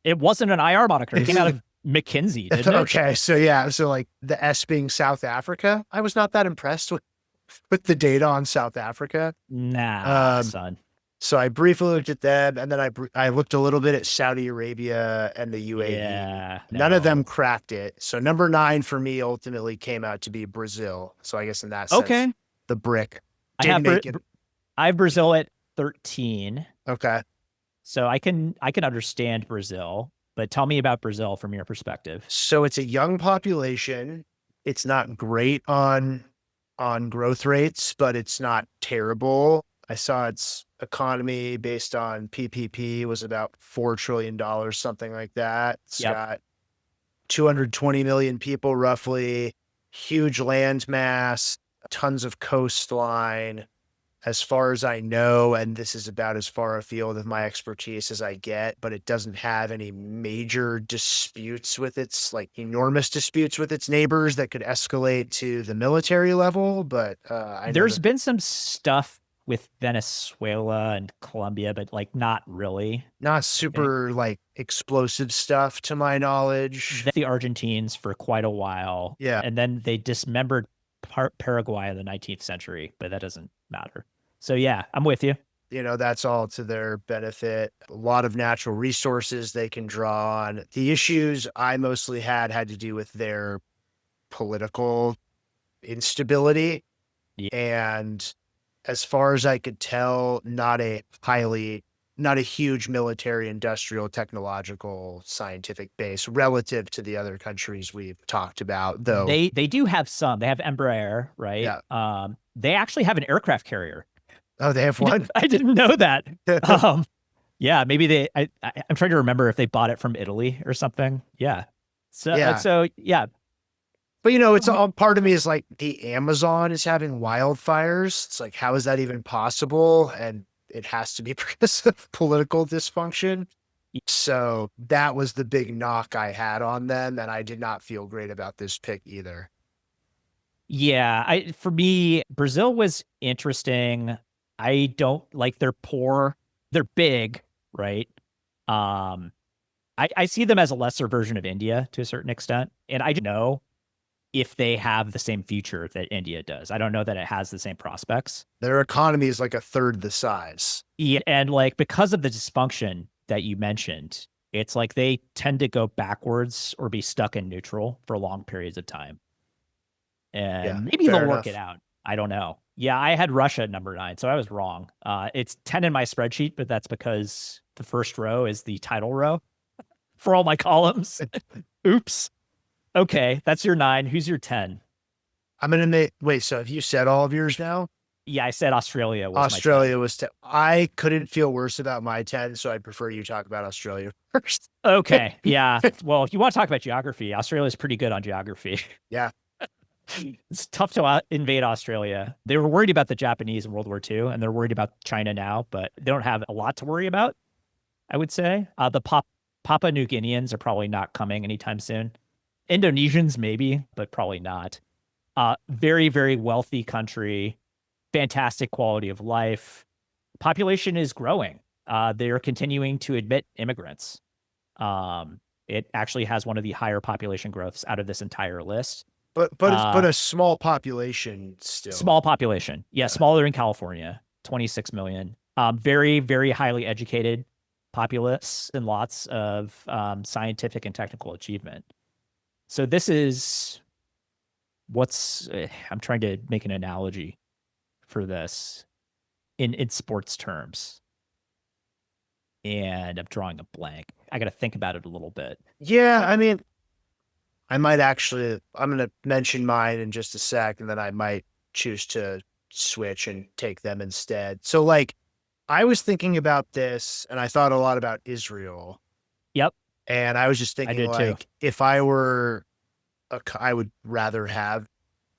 It wasn't an IR moniker. It came out of McKinsey, didn't it? Okay, so yeah, so like the S being South Africa, I was not that impressed with the data on South Africa. Nah, son. So I briefly looked at them, and then I looked a little bit at Saudi Arabia and the UAE. Yeah, None of no. them cracked it. So number 9 for me ultimately came out to be Brazil. So I guess in that sense, Okay. the brick I did have make it. I have Brazil at 13. Okay. So I can understand Brazil, but tell me about Brazil from your perspective. So it's a young population. It's not great on growth rates, but it's not terrible. I saw its economy based on PPP was about $4 trillion, something like that. It's Yep. got 220 million people roughly, huge land mass, tons of coastline. As far as I know, and this is about as far afield of my expertise as I get, but it doesn't have any major disputes with its, like enormous disputes with its neighbors that could escalate to the military level. But There's been some stuff with Venezuela and Colombia, but like not really. Not super like explosive stuff to my knowledge. The Argentines for quite a while. Yeah. And then they dismembered Paraguay in the 19th century, but that doesn't matter. So yeah, I'm with you. That's all to their benefit. A lot of natural resources they can draw on. The issues I mostly had to do with their political instability. Yeah. And as far as I could tell, not a huge military, industrial, technological, scientific base relative to the other countries we've talked about, though. They do have some. They have Embraer, right? Yeah. They actually have an aircraft carrier. Oh, they have one? I didn't know that. Um, yeah, maybe I'm trying to remember if they bought it from Italy or something. Yeah. Yeah. So yeah. But it's all part of me is like the Amazon is having wildfires. It's like, how is that even possible? And it has to be because of political dysfunction. So that was the big knock I had on them, and I did not feel great about this pick either. Yeah, for me, Brazil was interesting. I don't like they're poor. They're big, right? Um, I see them as a lesser version of India to a certain extent, and I don't know if they have the same future that India does. I don't know that it has the same prospects. Their economy is like a third the size. Yeah, and like because of the dysfunction that you mentioned, it's like they tend to go backwards or be stuck in neutral for long periods of time. Yeah, And maybe fair they'll work it enough. out. I don't know. Yeah, I had Russia at number 9, so I was wrong. It's 10 in my spreadsheet, but that's because the first row is the title row for all my columns. Oops. Okay, that's your 9. Who's your 10? I'm gonna make wait. So have you said all of yours now? Yeah, I said Australia was my 10. Australia was 10. I couldn't feel worse about my 10, so I'd prefer you talk about Australia first. Okay, yeah. Well, if you want to talk about geography, Australia's pretty good on geography. Yeah. It's tough to invade Australia. They were worried about the Japanese in World War II, and they're worried about China now, but they don't have a lot to worry about, I would say. The Papua New Guineans are probably not coming anytime soon. Indonesians, maybe, but probably not. Very, very wealthy country, fantastic quality of life. Population is growing. They're continuing to admit immigrants. It actually has one of the higher population growths out of this entire list. But it's a small population still. Small population. Yeah, smaller than California, 26 million. Very, very highly educated populace and lots of scientific and technical achievement. So this is I'm trying to make an analogy for this in sports terms. And I'm drawing a blank. I got to think about it a little bit. Yeah, I mean, I'm going to mention mine in just a sec, and then I might choose to switch and take them instead. So, like, I was thinking about this, and I thought a lot about Israel. Yep. And I was just thinking, like, if I were, I would rather have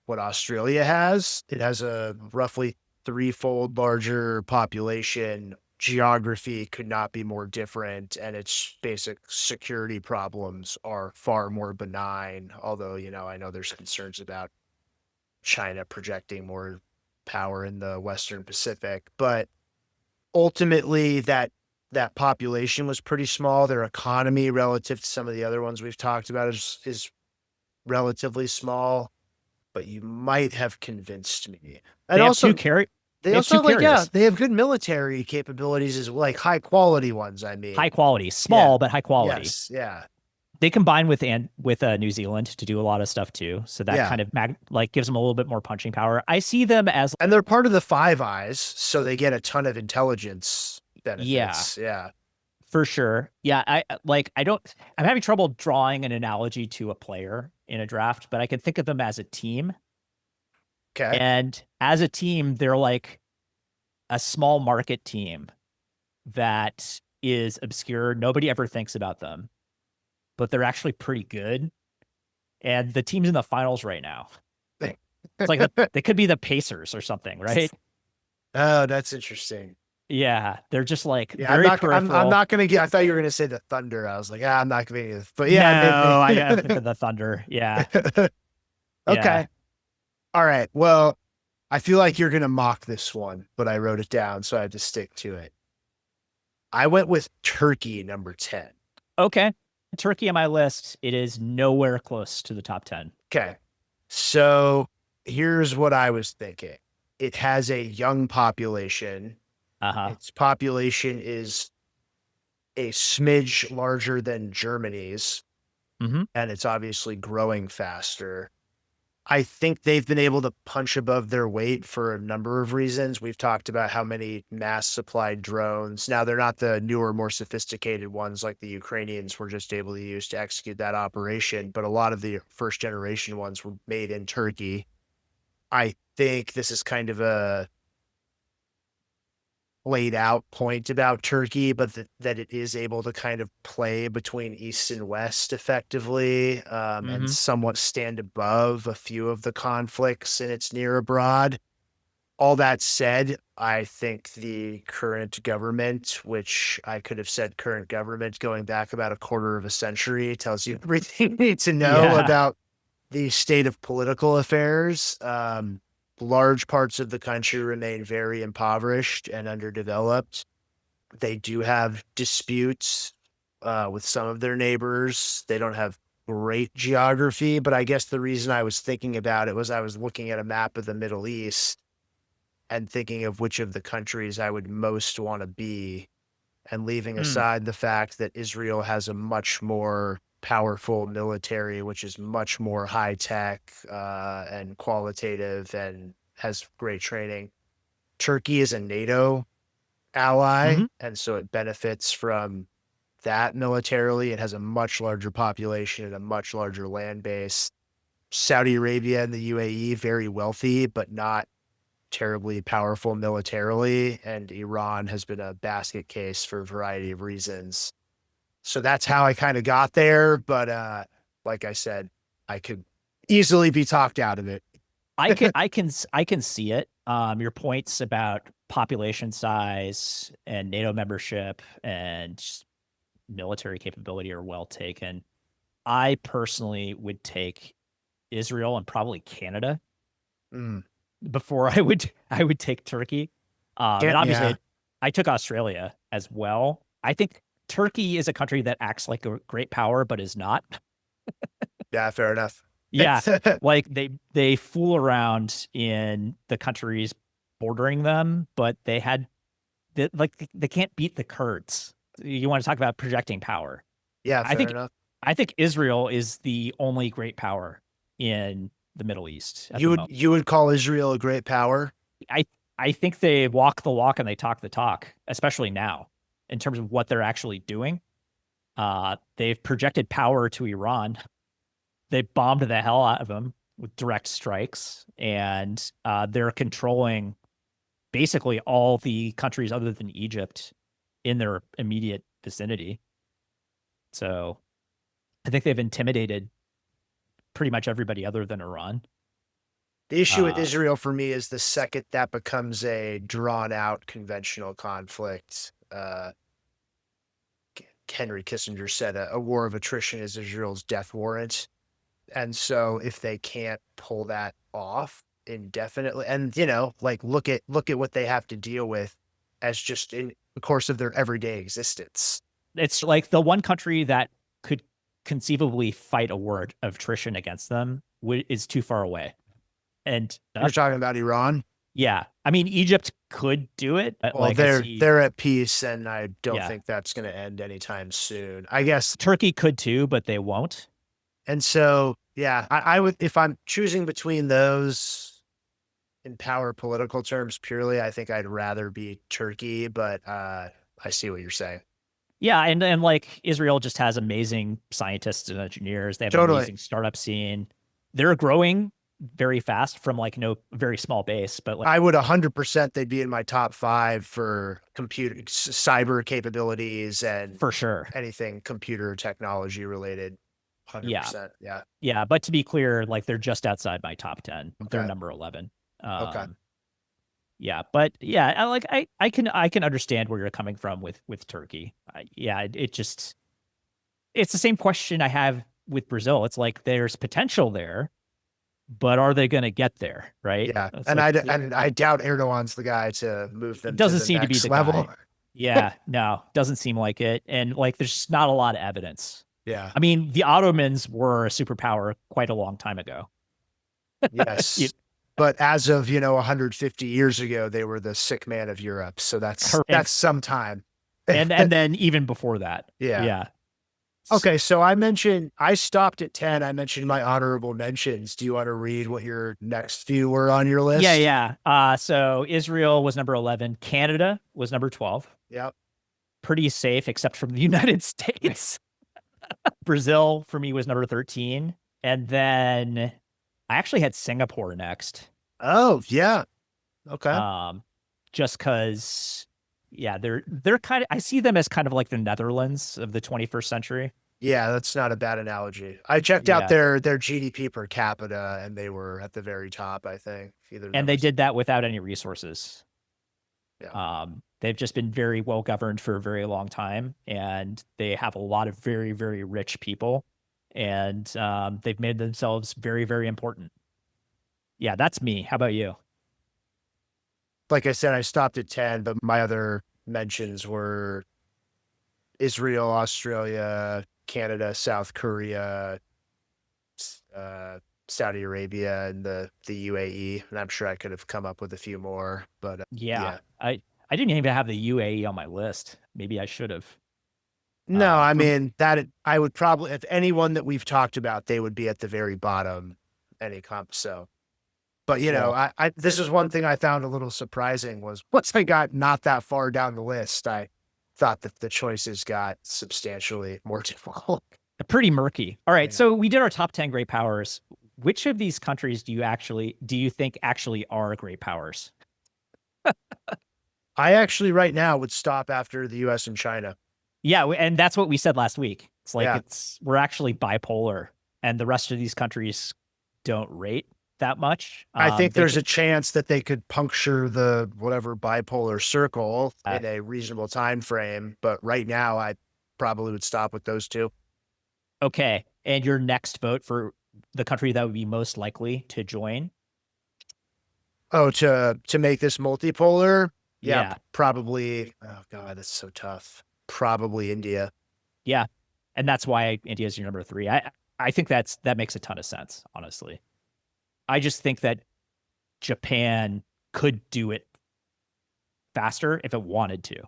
what Australia has. It has a roughly threefold larger population. Geography could not be more different, and its basic security problems are far more benign. Although, I know there's concerns about China projecting more power in the Western Pacific, but ultimately that population was pretty small. Their economy relative to some of the other ones we've talked about is relatively small, but you might have convinced me. And they also have two they also have carriers. they have good military capabilities as well, like high quality ones. I mean, high quality, small but high quality. Yes, yeah. They combine with New Zealand to do a lot of stuff too, so that kind of gives them a little bit more punching power. I see them as, and they're part of the Five Eyes, so they get a ton of intelligence benefits. Yeah, for sure. Yeah, I'm having trouble drawing an analogy to a player in a draft, but I can think of them as a team. Okay. And as a team, they're like a small market team that is obscure. Nobody ever thinks about them, but they're actually pretty good. And the team's in the finals right now. It's like they could be the Pacers or something, right? Oh, that's interesting. Yeah, they're just like I'm not gonna get. I thought you were gonna say the Thunder. I was like, I'm not gonna get it. But yeah, no, I got to think of the Thunder. Yeah. Okay. Yeah. All right. Well, I feel like you're gonna mock this one, but I wrote it down, so I have to stick to it. I went with Turkey, number 10. Okay. Turkey on my list. It is nowhere close to the top 10. Okay. So here's what I was thinking. It has a young population. Uh-huh. Its population is a smidge larger than Germany's, Hmm. and it's obviously growing faster. I think they've been able to punch above their weight for a number of reasons. We've talked about how many mass supplied drones. Now, they're not the newer, more sophisticated ones like the Ukrainians were just able to use to execute that operation, but a lot of the first generation ones were made in Turkey. I think this is kind of a laid out point about Turkey, but that it is able to kind of play between East and West effectively, and Hmm. somewhat stand above a few of the conflicts in its near abroad. All that said, I think the current government, which I could have said current government going back about a quarter of a century, tells you everything you need to know Yeah. about the state of political affairs. Large parts of the country remain very impoverished and underdeveloped. They do have disputes with some of their neighbors. They don't have great geography, but I guess the reason I was thinking about it was I was looking at a map of the Middle East and thinking of which of the countries I would most want to be, and leaving Mm. aside the fact that Israel has a much more powerful military, which is much more high tech and qualitative and has great training. Turkey is a NATO ally, Hmm. and so it benefits from that militarily. It has a much larger population and a much larger land base. Saudi Arabia and the UAE, very wealthy, but not terribly powerful militarily. And Iran has been a basket case for a variety of reasons. So that's how I kind of got there. But like I said, I could easily be talked out of it. I can see it. Your points about population size and NATO membership and just military capability are well taken. I personally would take Israel and probably Canada Mm. before I would take Turkey. And obviously Yeah. I took Australia as well. I think Turkey is a country that acts like a great power, but is not. Yeah. Fair enough. Yeah, like they fool around in the countries bordering them, but they can't beat the Kurds. You want to talk about projecting power? Yeah. I Fair think enough. I think Israel is the only great power in the Middle East at You the would moment. you would call Israel a great power? I I think they walk the walk and they talk the talk, especially now in terms of what they're actually doing. They've projected power to Iran. They bombed the hell out of them with direct strikes, and they're controlling basically all the countries other than Egypt in their immediate vicinity. So I think they've intimidated pretty much everybody other than Iran. The issue with Uh, Israel for me is the second that becomes a drawn out conventional conflict. Henry Kissinger said a war of attrition is Israel's death warrant. And so if they can't pull that off indefinitely, and like look at what they have to deal with as just in the course of their everyday existence. it's like the one country that could conceivably fight a war of attrition against them is too far away. And You're talking about Iran. yeah, I mean, Egypt could do it, but Well, like I they're see, they're at peace, and I don't yeah, think that's going to end anytime soon. I guess. Turkey could too, but they won't. And so, yeah, I would, if I'm choosing between those in power political terms purely, I think I'd rather be Turkey, but I see what you're saying. Yeah, and like Israel just has amazing scientists and engineers. They have an Totally. amazing startup scene. They're growing very fast from like no very small base, but like I would 100% they'd be in my top five for computer cyber capabilities and for sure. anything computer technology related. Yeah. 100%. Yeah. Yeah, but to be clear, like they're just outside my top 10. They're Okay. number 11. Okay. Yeah, but yeah, I can understand where you're coming from with Turkey. Yeah, it just it's the same question I have with Brazil. It's like there's potential there, but are they going to get there, right? Yeah. It's And like I doubt Erdogan's the guy to move it them to doesn't the seem to be next the level. guy. Yeah, no, doesn't seem like it. And like there's just not a lot of evidence. Yeah. I mean, the Ottomans were a superpower quite a long time ago. You- Yes. But as of, 150 years ago, they were the sick man of Europe. So that's Correct. some time. And then even before that. Yeah. Yeah. Okay, so I stopped at 10. I mentioned my honorable mentions. Do you want to read what your next few were on your Yeah, list? yeah. So Israel was number 11. Canada was number 12. Yep. Pretty safe, except from the United States. Brazil for me was number 13. And then I actually had Singapore next. Oh, yeah. Okay. Um, just because, yeah, they're kind of, I see them as kind of like the Netherlands of the 21st century. Yeah, that's not a bad analogy. I checked out Yeah. their GDP per capita and they were at the very top, I think. Either of And them they was did that without any resources. yeah. They've just been very well governed for a very long time, and they have a lot of very, very rich people, and they've made themselves very, very important. Yeah, that's me. How about you? Like I said, I stopped at 10, but my other mentions were Israel, Australia, Canada, South Korea, Saudi Arabia, and the UAE. And I'm sure I could have come up with a few more, but Yeah, yeah. I didn't even have the UAE on my list. Maybe I should have. No, I For mean that I would probably if anyone that we've talked about, they would be at the very bottom any comp. So, but well, I this is one thing I found a little surprising was once I got not that far down the list, I thought that the choices got substantially more difficult. pretty murky. All right, Yeah. so we did our top 10 great powers. Which of these countries do you think actually are great powers? I actually right now would stop after the US and China. Yeah, and that's what we said last week. It's like Yeah. we're actually bipolar, and the rest of these countries don't rate that much. I think They there's could, a chance that they could puncture the whatever bipolar circle uh, in a reasonable time frame, but right now I probably would stop with those two. okay. And your next vote for the country that would be most likely to join? Oh, to make this multipolar? Yeah, Yeah, probably. Oh god, that's so tough. Probably India. yeah, and that's why India is your number three. I think that makes a ton of sense. Honestly, I just think that Japan could do it faster if it wanted to.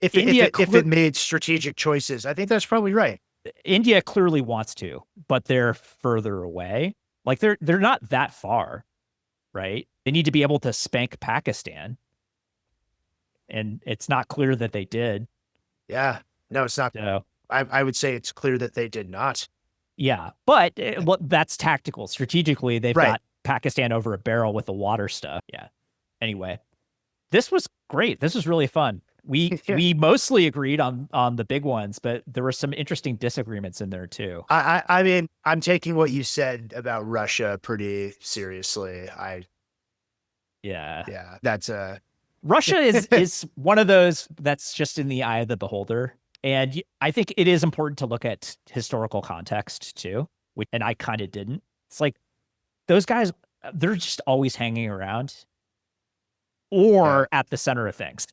India If it made strategic choices, I think that's probably right. India clearly wants to, but they're further away. Like they're not that far, right? They need to be able to spank Pakistan, and it's not clear that they did. Yeah. No, it's not. So I would say it's clear that they did not. yeah, but well, that's tactical. Strategically, they've Right. got Pakistan over a barrel with the water stuff. Yeah. Anyway, this was great. This was really fun. We Yeah. we mostly agreed on the big ones, but there were some interesting disagreements in there too. I mean, I'm taking what you said about Russia pretty seriously. Yeah. Yeah, that's Russia is one of those that's just in the eye of the beholder. And I think it is important to look at historical context too, and I kind of didn't. It's like those guys, they're just always hanging around yeah. or at the center of things.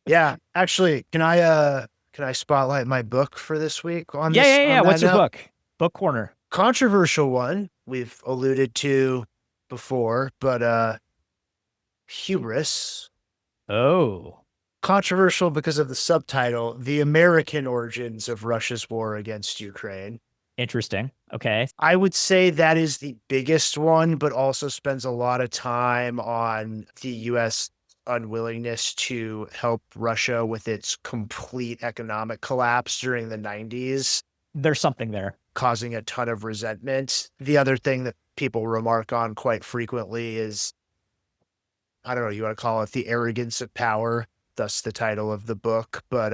Yeah, actually, can I spotlight my book for this week on Yeah, this yeah, yeah. on that What's your note? book? Book corner. Controversial one we've alluded to before, but hubris. Oh, Controversial because of the subtitle, The American Origins of Russia's War Against Ukraine. interesting. Okay. I would say that is the biggest one, but also spends a lot of time on the US unwillingness to help Russia with its complete economic collapse during the 90s, There's something there. causing a ton of resentment. The other thing that people remark on quite frequently is, I don't know, you want to call it the arrogance of power, thus the title of the book, but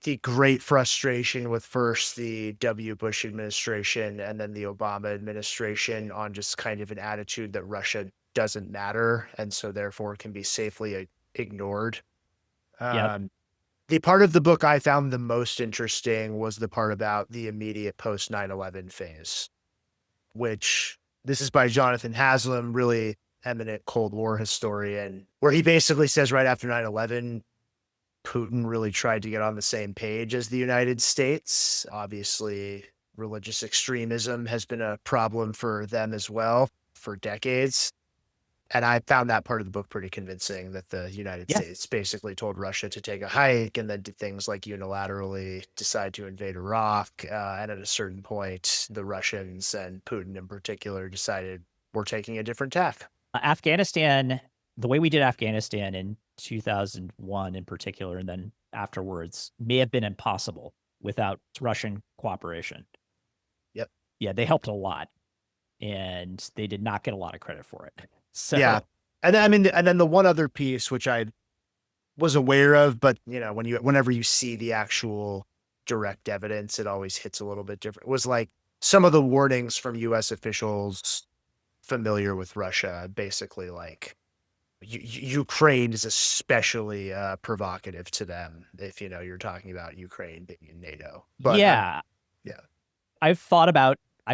the great frustration with first the W. Bush administration and then the Obama administration on just kind of an attitude that Russia doesn't matter and so therefore can be safely ignored. Yep. The part of the book I found the most interesting was the part about the immediate post 9/11 phase, which this is by Jonathan Haslam, really eminent Cold War historian, where he basically says right after 9/11, Putin really tried to get on the same page as the United States. Obviously, religious extremism has been a problem for them as well for decades. And I found that part of the book pretty convincing, that the United Yeah. States basically told Russia to take a hike and then did things like unilaterally decide to invade Iraq. And at a certain point, the Russians and Putin in particular decided we're taking a different tack. Afghanistan, the way we did Afghanistan in 2001 in particular, and then afterwards, may have been impossible without Russian cooperation. Yep. Yeah, they helped a lot, and they did not get a lot of credit for it. So Yeah. And then, I mean, and then the one other piece, which I was aware of, but whenever you see the actual direct evidence, it always hits a little bit different. Was like some of the warnings from US officials familiar with Russia, basically like Ukraine is especially provocative to them if you're talking about Ukraine being in NATO. But yeah, yeah. I've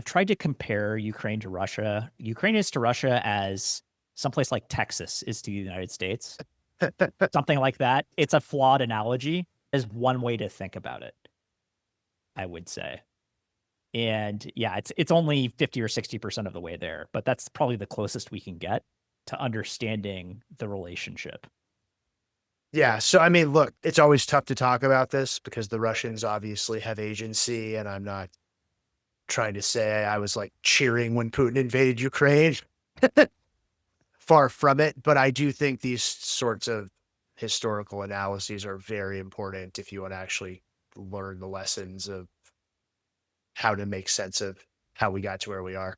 tried to compare Ukraine to Russia. Ukraine is to Russia as someplace like Texas is to the United States. Something like that. It's a flawed analogy, is one way to think about it, I would say. And yeah, it's only 50 or 60% of the way there, but that's probably the closest we can get to understanding the relationship. Yeah. So, I mean, look, it's always tough to talk about this because the Russians obviously have agency, and I'm not trying to say I was like cheering when Putin invaded Ukraine. Far from it. But I do think these sorts of historical analyses are very important if you want to actually learn the lessons of how to make sense of how we got to where we are.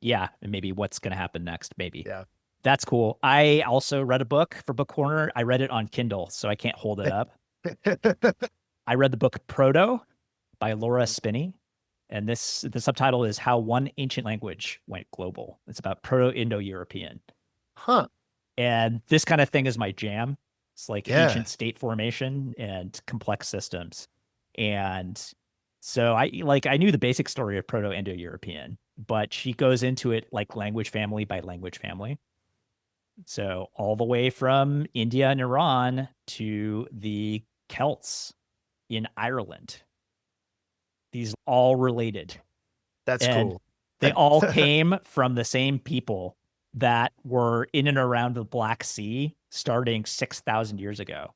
Yeah, and maybe what's going to happen next, maybe. Yeah. That's cool. I also read a book for Book Corner. I read it on Kindle, so I can't hold it up. I read the book Proto by Laura Spinney, and the subtitle is How One Ancient Language Went Global. It's about Proto-Indo-European. Huh. And this kind of thing is my jam. It's like Yeah. ancient state formation and complex systems. And so I knew the basic story of Proto-Indo-European, but she goes into it like language family by language family. So all the way from India and Iran to the Celts in Ireland. These all related. That's And cool. they all came from the same people that were in and around the Black Sea starting 6,000 years ago.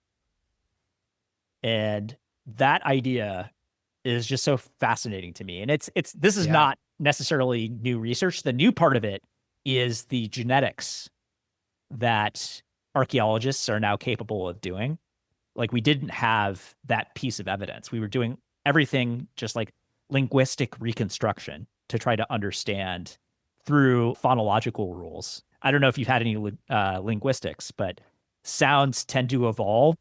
And that idea is just so fascinating to me. And this is not necessarily new research. The new part of it is the genetics that archaeologists are now capable of doing. Like, we didn't have that piece of evidence. We were doing everything just like linguistic reconstruction to try to understand through phonological rules. I don't know if you've had any linguistics, but sounds tend to evolve.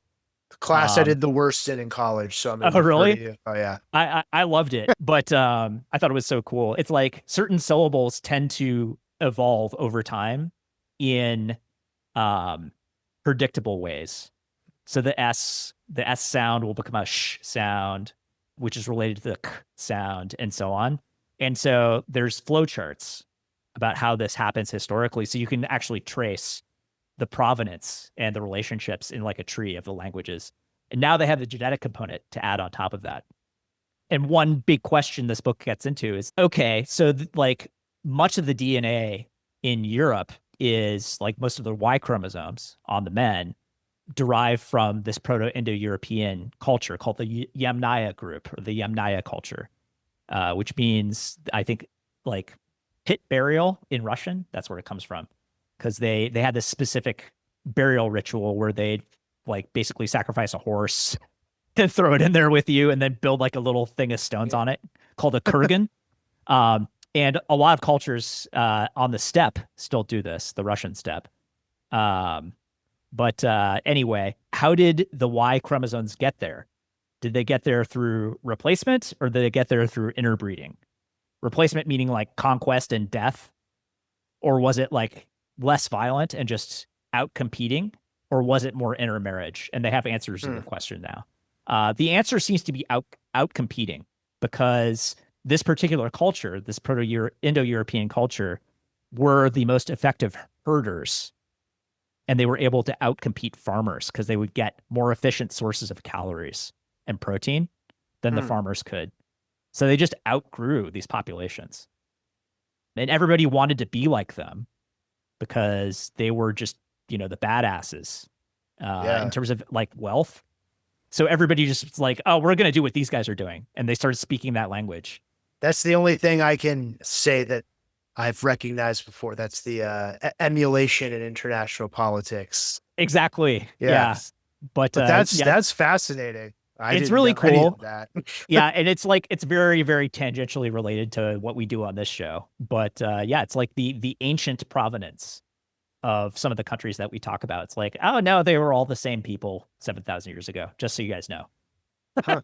Class I did the worst in college. So I'm Oh, really? Oh, yeah. I loved it, but I thought it was so cool. It's like certain syllables tend to evolve over time in predictable ways. So the S sound will become a sh sound, which is related to the k sound, and so on. And so there's flowcharts about how this happens historically. So you can actually trace the provenance and the relationships in like a tree of the languages. And now they have the genetic component to add on top of that. And one big question this book gets into is, okay, so like much of the DNA in Europe is like most of the Y chromosomes on the men derived from this Proto-Indo-European culture called the Yamnaya group, or the Yamnaya culture, which means, I think, like pit burial in Russian. That's where it comes from, because they had this specific burial ritual where they'd like basically sacrifice a horse and throw it in there with you, and then build like a little thing of stones on it called a kurgan. And a lot of cultures on the steppe still do this, the Russian steppe. But anyway, how did the Y chromosomes get there? Did they get there through replacement, or did they get there through interbreeding? Replacement meaning like conquest and death, or was it like less violent and just out competing, or was it more intermarriage? And they have answers to the question now. The answer seems to be out competing, because this particular culture, this Proto-Indo-European culture, were the most effective herders, and they were able to outcompete farmers because they would get more efficient sources of calories and protein than the farmers could. So they just outgrew these populations. And everybody wanted to be like them. because they were just, the badasses in Yeah. terms of like wealth. So everybody just was like, oh, we're going to do what these guys are doing. And they started speaking that language. That's the only thing I can say that I've recognized before. That's the emulation in international politics. Exactly. Yeah. Yeah. But that's fascinating. I it's didn't really know any cool. of that. Yeah. And it's like, it's very, very tangentially related to what we do on this show. But yeah, it's like the ancient provenance of some of the countries that we talk about. It's like, oh no, they were all the same people 7,000 years ago, just so you guys know. Huh.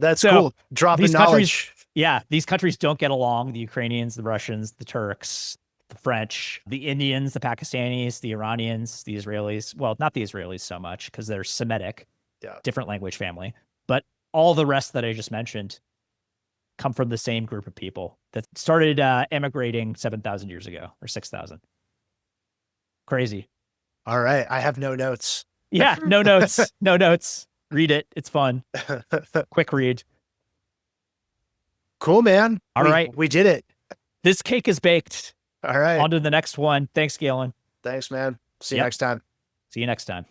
That's So cool. Dropping these countries, knowledge. yeah, these countries don't get along. The Ukrainians, the Russians, the Turks, the French, the Indians, the Pakistanis, the Iranians, the Israelis. Well, not the Israelis so much because they're Semitic, Yeah. different language family. But all the rest that I just mentioned come from the same group of people that started emigrating 7,000 years ago or 6,000. Crazy. All right. I have no notes. Yeah, no notes. No notes. Read it. It's fun. Quick read. Cool, man. All right. We did it. This cake is baked. All right. On to the next one. Thanks, Galen. Thanks, man. See you next time. See you next time.